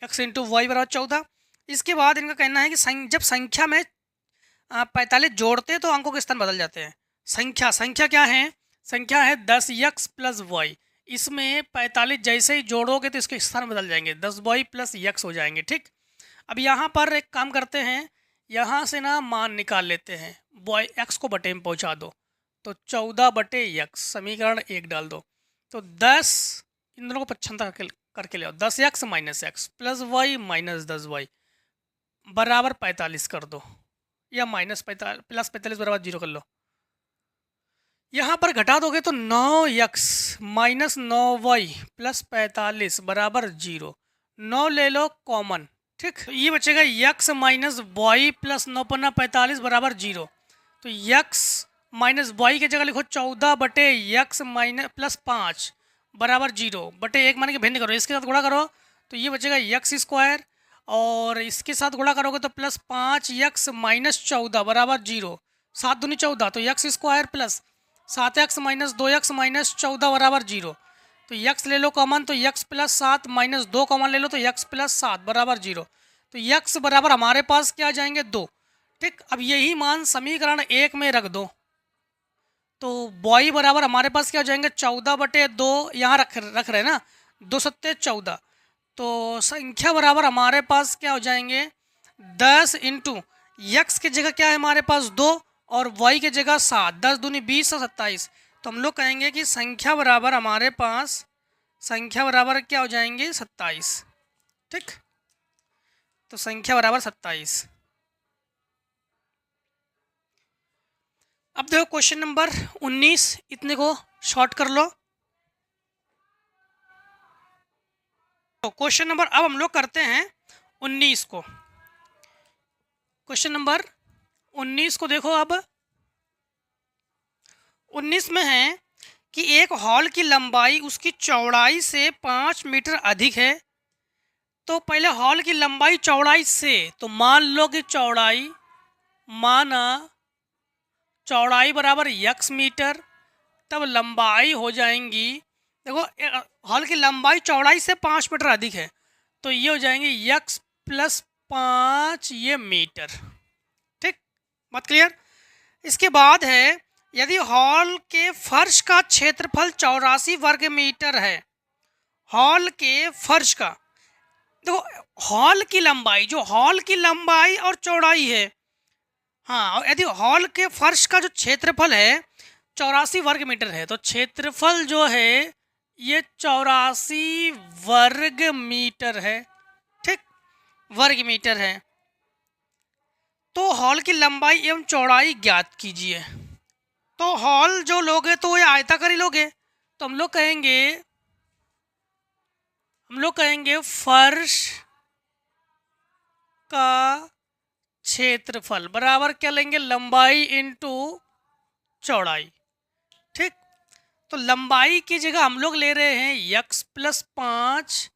यक्स इंटू वाई बराबर 14। इसके बाद इनका कहना है कि जब संख्या में 45 जोड़ते तो अंकों के स्थान बदल जाते हैं। संख्या क्या है, संख्या है 10 यक्स प्लस वाई, इसमें 45 जैसे ही जोड़ोगे तो इसके स्थान बदल जाएंगे, 10 वाई प्लस यक्स हो जाएंगे। ठीक, अब यहाँ पर एक काम करते हैं, यहाँ से ना मान निकाल लेते हैं, वाई एक्स को बटे में पहुँचा दो तो 14 बटे यक्स, समीकरण 1 डाल दो तो 10, इन दोनों को पच्छांतर करके ले आओ, 10 X minus X plus Y minus 10 Y बराबर 45 कर दो, या माइनस 45 प्लस 45 बराबर 0 कर लो। यहाँ पर घटा दोगे तो 9 यक्स माइनस 9 वाई प्लस 45 बराबर 0, 9 ले लो कॉमन। ठीक, ये बचेगा यक्स माइनस वाई प्लस 9 पन्ना 45 बराबर 0। तो यक्स माइनस वाई की जगह लिखो 14 बटे यक्स माइनस प्लस 5 बराबर 0 बटे 1 मान के भिन्न करो, इसके साथ गुणा करो तो ये बचेगा यक्स स्क्वायर, और इसके साथ गुणा करोगे तो प्लस 5 यक्स माइनस 14 बराबर 0, 7 दूनी 14 तो X square plus 7 x minus 2 x minus 14 बराबर 0। तो यक्स ले लो कॉमन तो यक्स प्लस 7 माइनस 2 कॉमन ले लो तो यक्स प्लस 7 बराबर 0। तो यक्स बराबर हमारे पास क्या आ जाएंगे 2। ठीक, अब यही मान समीकरण 1 में रख दो तो वाई बराबर हमारे पास क्या हो जाएंगे 14 बटे 2, यहाँ रख रहे हैं ना, 2 सत्ते 14, तो संख्या बराबर हमारे पास क्या हो जाएंगे 10 इंटू यक्स की जगह क्या है हमारे पास 2 और वाई की जगह 7, 10 दूनी 20 और 27, तो हम लोग कहेंगे कि संख्या बराबर हमारे पास, संख्या बराबर क्या हो जाएंगे 27। ठीक, तो संख्या बराबर 27। अब देखो क्वेश्चन नंबर 19, इतने को शॉर्ट कर लो। तो क्वेश्चन नंबर अब हम लोग करते हैं 19 को। क्वेश्चन नंबर 19 को देखो। अब 19 में है कि एक हॉल की लंबाई उसकी चौड़ाई से 5 मीटर अधिक है। तो पहले हॉल की लंबाई चौड़ाई से, तो मान लो कि चौड़ाई, माना चौड़ाई बराबर यक्स मीटर, तब लंबाई हो जाएंगी, देखो हॉल की लंबाई चौड़ाई से 5 मीटर अधिक है तो ये हो जाएंगे यक्स प्लस 5 ये मीटर। ठीक, बात क्लियर। इसके बाद है यदि हॉल के फर्श का क्षेत्रफल 84 वर्ग मीटर है, हॉल के फर्श का, देखो हॉल की लंबाई, जो हॉल की लंबाई और चौड़ाई है, हाँ, और यदि हॉल के फर्श का जो क्षेत्रफल है 84 वर्ग मीटर है, तो क्षेत्रफल जो है ये 84 वर्ग मीटर है। ठीक, वर्ग मीटर है, तो हॉल की लंबाई एवं चौड़ाई ज्ञात कीजिए। तो हॉल जो लोगे तो ये आयताकार ही लोगे, तो हम लोग कहेंगे हम लोग कहेंगे फर्श का क्षेत्रफल बराबर क्या लेंगे, लंबाई इंटू चौड़ाई। ठीक, तो लंबाई की जगह हम लोग ले रहे हैं यक्स प्लस 5,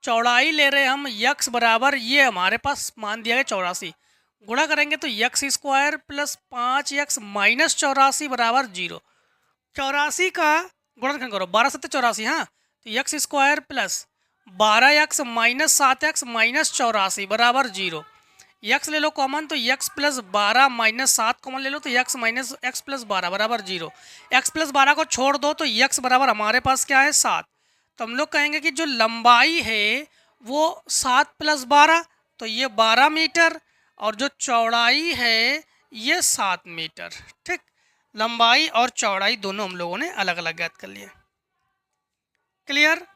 चौड़ाई ले रहे हैं हम यक्स बराबर, ये हमारे पास मान दिया गया 84, गुणा करेंगे तो यक्स स्क्वायर प्लस 5 माइनस 84 बराबर 0। 84 का गुणनखंड करो, 12 7 84, हाँ, तो X square plus 12 minus 7 minus 84 बराबर 0। यक्स ले लो कॉमन, तो यक्स प्लस 12 माइनस 7 कॉमन ले लो, तो यक्स माइनस एक्स प्लस 12 बराबर 0। एक्स प्लस 12 को छोड़ दो तो यक्स बराबर हमारे पास क्या है 7। तो हम लोग कहेंगे कि जो लंबाई है वो 7 प्लस 12, तो ये 12 मीटर, और जो चौड़ाई है ये 7 मीटर। ठीक, लंबाई और चौड़ाई दोनों हम लोगों ने अलग अलग ज्ञात कर लिए। क्लियर?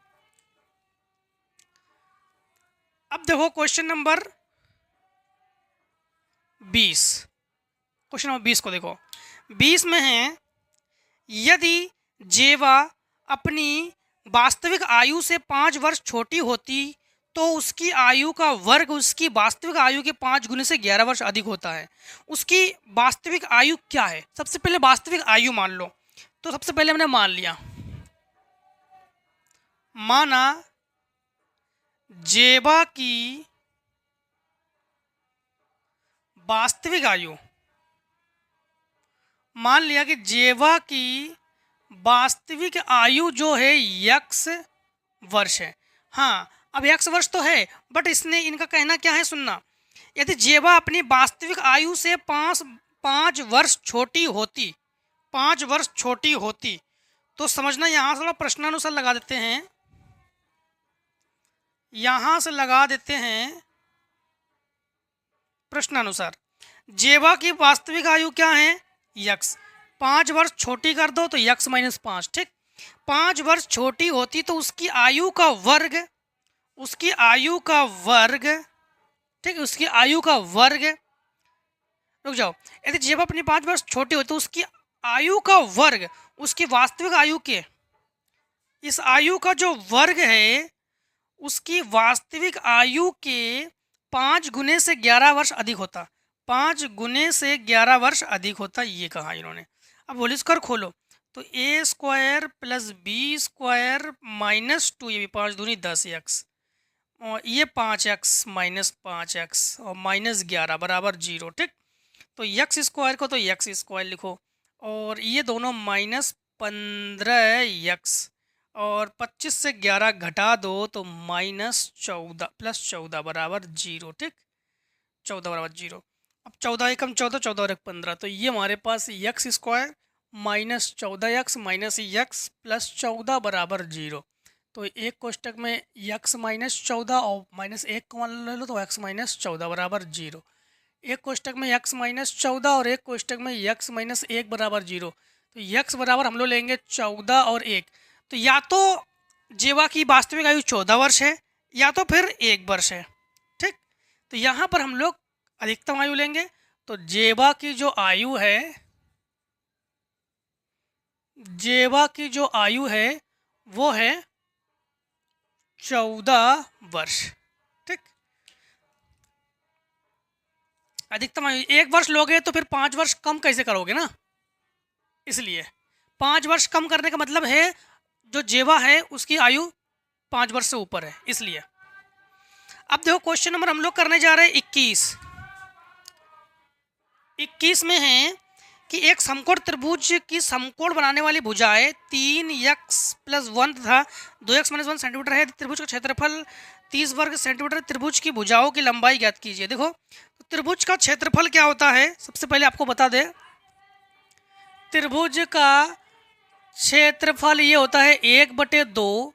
अब देखो क्वेश्चन नंबर 20, क्वेश्चन नंबर 20 को देखो। 20 में है, यदि जेवा अपनी वास्तविक आयु से 5 वर्ष छोटी होती तो उसकी आयु का वर्ग उसकी वास्तविक आयु के 5 गुने से 11 वर्ष अधिक होता है। उसकी वास्तविक आयु क्या है? सबसे पहले वास्तविक आयु मान लो। तो सबसे पहले हमने मान लिया, माना जेवा की वास्तविक आयु, मान लिया कि जेवा की वास्तविक आयु जो है यक्स वर्ष है। हाँ, अब यक्स वर्ष तो है, बट इसने इनका कहना क्या है सुनना, यदि जेवा अपनी वास्तविक आयु से 5 वर्ष छोटी होती, 5 वर्ष छोटी होती, तो समझना यहाँ से थोड़ा प्रश्नानुसार लगा देते हैं, यहाँ से लगा देते हैं प्रश्नानुसार। जेवा की वास्तविक आयु क्या है यक्स, 5 वर्ष छोटी कर दो तो यक्स माइनस 5। ठीक, 5 वर्ष छोटी होती तो उसकी आयु का वर्ग, उसकी आयु का वर्ग, ठीक, उसकी आयु का वर्ग, रुक जाओ, यदि जेब अपनी 5 वर्ष छोटी होती तो उसकी आयु का वर्ग उसकी वास्तविक आयु के, इस आयु का जो वर्ग है उसकी वास्तविक आयु के 5 गुने से 11 वर्ष अधिक होता, 5 गुने से 11 वर्ष अधिक होता, ये कहा इन्होंने। अब होल स्क्वायर खोलो तो A square plus B square minus 2, ये भी 5 दूनी 10 एक्स, और ये 5 माइनस 5 और माइनस 11 बराबर 0। ठीक, तो यक्स स्क्वायर को तो यक्स स्क्वायर लिखो, और ये दोनों माइनस 15 और 25 से 11 घटा दो तो माइनस 14 प्लस 14 बराबर 0। ठीक, 14 बराबर 0। अब 14 एकम 14, 14 और 1 15, तो ये हमारे पास X square minus 14 minus X plus 14 बराबर 0। तो एक कोष्टक में यक्स माइनस 14 और माइनस 1 को ले लो तो एक्स माइनस 14 बराबर 0। एक कोष्टक में यक्स माइनस 14 और एक कोष्टक में यक्स माइनस 1 बराबर 0। तो यक्स बराबर हम लोग लेंगे 14 और 1। तो या तो जेवा की वास्तविक आयु 14 वर्ष है या तो फिर 1 वर्ष है। ठीक, तो यहाँ पर हम लोग अधिकतम आयु लेंगे, तो जेवा की जो आयु है, जेवा की जो आयु है वो है 14 वर्ष। ठीक, अधिकतम आयु 1 वर्ष लोगे तो फिर 5 वर्ष कम कैसे करोगे ना, इसलिए 5 वर्ष कम करने का मतलब है जो जेवा है उसकी आयु 5 वर्ष से ऊपर है, इसलिए। अब देखो क्वेश्चन नंबर हम लोग करने जा रहे हैं 21 में है कि एक समकोण त्रिभुज की समकोण बनाने वाली भुजाएं 3x प्लस 1 तथा 2x माइनस 1 सेंटीमीटर है। त्रिभुज का क्षेत्रफल 30 वर्ग सेंटीमीटर। त्रिभुज की भुजाओं की लंबाई ज्ञात कीजिए। देखो तो त्रिभुज का क्षेत्रफल क्या होता है, सबसे पहले आपको बता दें, त्रिभुज का क्षेत्रफल ये होता है 1/2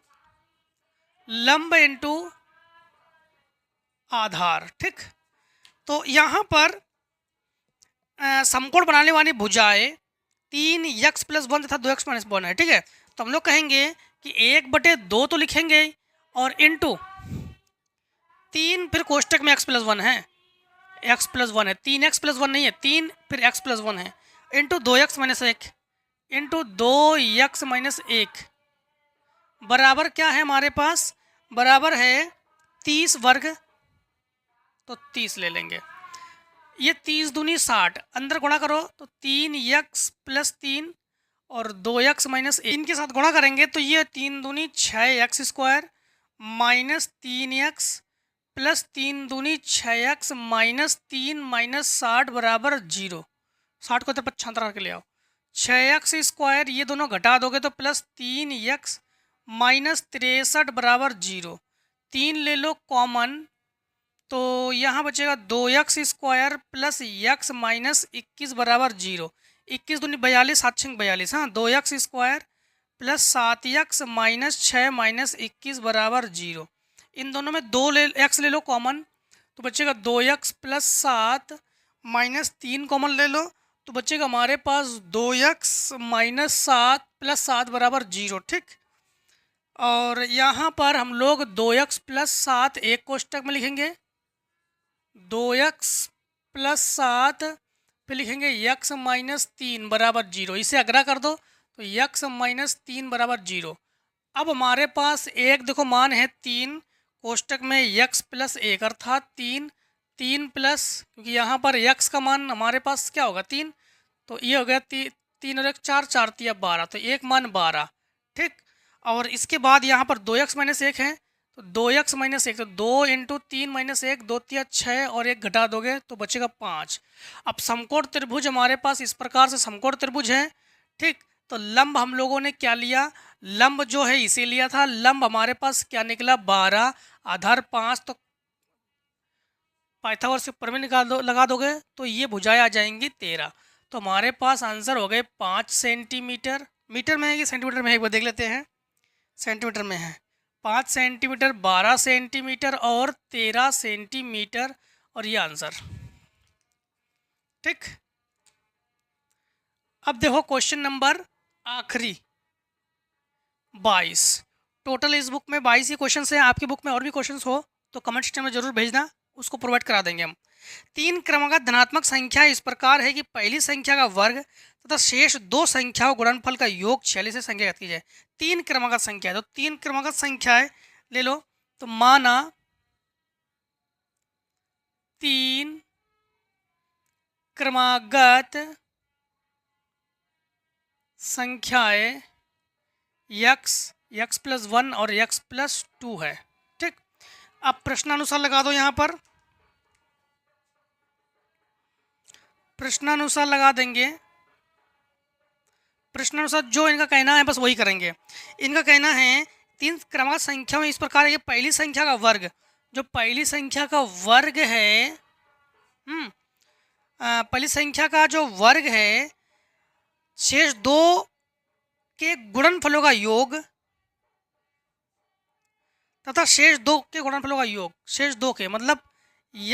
लंब इंटू आधार। ठीक, तो यहाँ पर समकोण बनाने वाली भुजाएं 3x प्लस 1 तथा 2x माइनस 1 है। ठीक है, तो हम लोग कहेंगे कि 1/2 तो लिखेंगे और इंटू 3, फिर कोष्टक में x प्लस 1 है, x प्लस 1 है, 3x प्लस 1 नहीं है, 3 फिर x प्लस 1 है, into 2x minus 1 into 2x minus 1 बराबर क्या है हमारे पास बराबर है 30 वर्ग, तो 30 ले लेंगे। ये 30 दूनी 60, अंदर गुणा करो तो 3x प्लस 3 और 2x माइनस 1 के साथ गुणा करेंगे तो ये 3 दूनी 6x square minus 3x plus 3 दूनी 6x माइनस 3 माइनस 60 बराबर 0। 60 को तो 75 करके ले आओ। 6x स्क्वायर ये दोनों घटा दोगे तो प्लस 3x माइनस 63 बराबर 0। 3 ले लो कॉमन, तो यहाँ बचेगा 2x square plus x minus 21 बराबर 0। 21 दूनी 42, 7 6 42, हाँ 2x square plus 7x minus 6 minus 21 बराबर 0। इन दोनों में 2 x ले लो कॉमन, तो बचेगा 2x प्लस 7 माइनस 3 कॉमन ले लो, तो बचेगा हमारे पास 2x माइनस 7 प्लस 7 बराबर 0। ठीक, और यहाँ पर हम लोग 2x प्लस 7 एक कोष्टक में लिखेंगे, 2x प्लस 7 फिर लिखेंगे x माइनस 3 बराबर 0। इसे अगला कर दो तो x माइनस 3 बराबर 0। अब हमारे पास एक देखो मान है 3, कोष्टक में x प्लस 1 अर्थात 3 प्लस, क्योंकि यहाँ पर x का मान हमारे पास क्या होगा 3, तो ये हो गया 3 और 1 4, 4 3 12, तो एक मान 12। ठीक, और इसके बाद यहाँ पर 2x माइनस 1 है, तो 2x माइनस 1, तो 2 इंटू 3 माइनस 1, 2 3 6 और 1 घटा दोगे तो बचेगा 5। अब समकोण त्रिभुज हमारे पास इस प्रकार से समकोण त्रिभुज है। ठीक, तो लंब हम लोगों ने क्या लिया, लंब जो है इसे लिया था। लंब हमारे पास क्या निकला 12, आधार 5, तो पाइथागोरस के प्रमेय निकाल दो, लगा दोगे तो ये भुजाएं आ जाएंगी 13। तो हमारे पास आंसर हो गए 5 सेंटीमीटर। मीटर में है कि सेंटीमीटर में है, एक बार देख लेते हैं। सेंटीमीटर में है, 5 सेंटीमीटर, 12 सेंटीमीटर और 13 सेंटीमीटर, और ये आंसर। ठीक, अब देखो क्वेश्चन नंबर आखिरी 22। टोटल इस बुक में 22 ही क्वेश्चन हैं। आपकी बुक में और भी क्वेश्चन हो तो कमेंट सेक्शन में जरूर भेजना, उसको प्रोवाइड करा देंगे हम। 3 क्रमागत धनात्मक संख्या इस प्रकार है कि पहली संख्या का वर्ग तथा शेष 2 संख्याओं गुणनफल का योग 46 से संख्या की जाए। 3 क्रमागत संख्या, तो 3 क्रमागत संख्याएं ले लो, तो माना 3 क्रमागत संख्याएं x प्लस 1 और x प्लस 2 है। ठीक, अब प्रश्नानुसार लगा दो, यहाँ पर प्रश्नानुसार लगा देंगे। प्रश्नानुसार जो इनका कहना है बस वही करेंगे। इनका कहना है 3 क्रमागत संख्या में इस प्रकार है कि पहली संख्या का वर्ग, जो पहली संख्या का वर्ग है, पहली संख्या का जो वर्ग है, शेष 2 के गुणनफलों का योग तथा शेष 2 के गुणनफलों का योग, शेष 2 के मतलब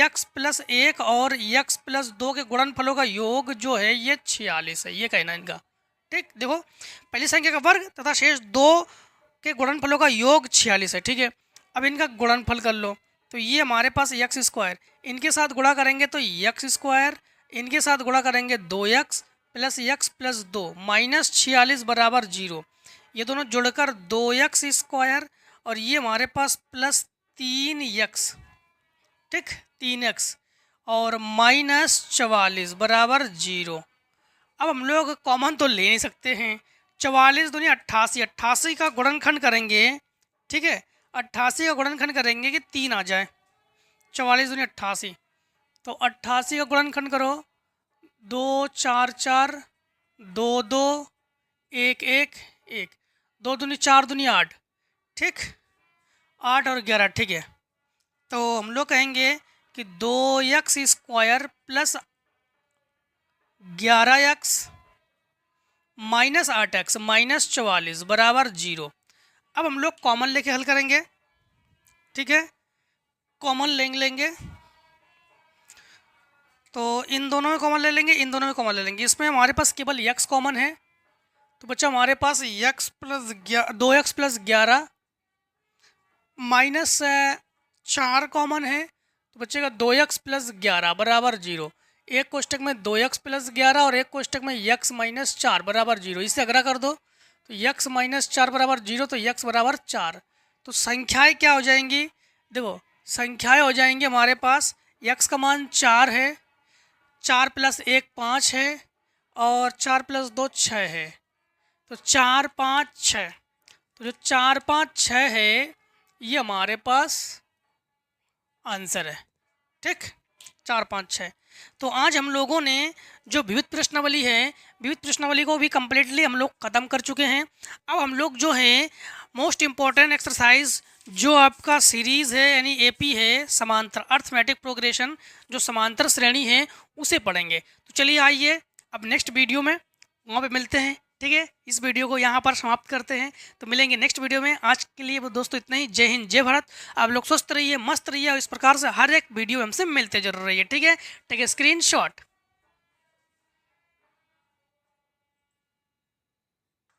x प्लस 1 और x प्लस 2 के गुणनफलों का योग जो है ये 46 है, ये कहना इनका। ठीक, देखो पहली संख्या का वर्ग तथा शेष 2 के गुणनफलों का योग 46 है। ठीक है, अब इनका गुणनफल कर लो, तो ये हमारे पास x स्क्वायर, इनके साथ गुणा करेंगे तो x स्क्वायर, इनके साथ गुणा करेंगे 2x plus x plus 2 minus 46 बराबर 0। ये दोनों जुड़कर 2x स्क्वायर और ये हमारे पास प्लस 3x, ठीक 3x और माइनस 44 बराबर 0। अब हम लोग कॉमन तो ले नहीं सकते हैं, 44 दूनी 88, 88 का गुणनखंड करेंगे। ठीक है, 88 का गुणनखंड करेंगे कि 3 आ जाए, 44 दूनी 88, तो 88 का गुणनखंड करो, 2 4 4, 2 2, 1 1 1, 2 दूनी 4 दूनी 8, ठीक 8 और 11। ठीक है, तो हम लोग कहेंगे कि 2x square plus 11x minus 8x minus 44 बराबर 0। अब हम लोग कॉमन लेके हल करेंगे। ठीक है, कॉमन लेंगे तो इन दोनों में कॉमन ले लेंगे, इन दोनों में कॉमन ले लेंगे। इसमें हमारे पास केवल x कॉमन है, तो बच्चा हमारे पास x plus 2x plus 11 minus 4 common है, तो बचेगा 2x प्लस 11 बराबर 0। एक कोष्टक में 2x प्लस 11 और एक कोष्टक में x माइनस 4 बराबर 0। इसे अगला कर दो तो x माइनस 4 बराबर 0, तो x बराबर 4, तो संख्याएं क्या हो जाएंगी, देखो संख्याएं हो जाएंगी हमारे पास x का मान 4 है, 4 + 1 5 है और 4 + 2 6 है। तो 4 5 6, तो जो 4 5 6 है ये हमारे पास आंसर है। ठीक, 4 5 6। तो आज हम लोगों ने जो विविध प्रश्नावली है, विविध प्रश्नावली को भी कम्प्लीटली हम लोग ख़त्म कर चुके हैं। अब हम लोग जो है मोस्ट इम्पॉर्टेंट एक्सरसाइज जो आपका सीरीज़ है यानी एपी है, समांतर अर्थमेटिक प्रोग्रेशन, जो समांतर श्रेणी है उसे पढ़ेंगे। तो चलिए आइए अब नेक्स्ट वीडियो में वहाँ पे मिलते हैं। ठीक है, इस वीडियो को यहाँ पर समाप्त करते हैं, तो मिलेंगे नेक्स्ट वीडियो में। आज के लिए वो दोस्तों इतना ही। जय हिंद, जय भारत। आप लोग स्वस्थ रहिए, मस्त रहिए और इस प्रकार से हर एक वीडियो हमसे मिलते जरूर रहिए। ठीक है, टेक ए स्क्रीनशॉट।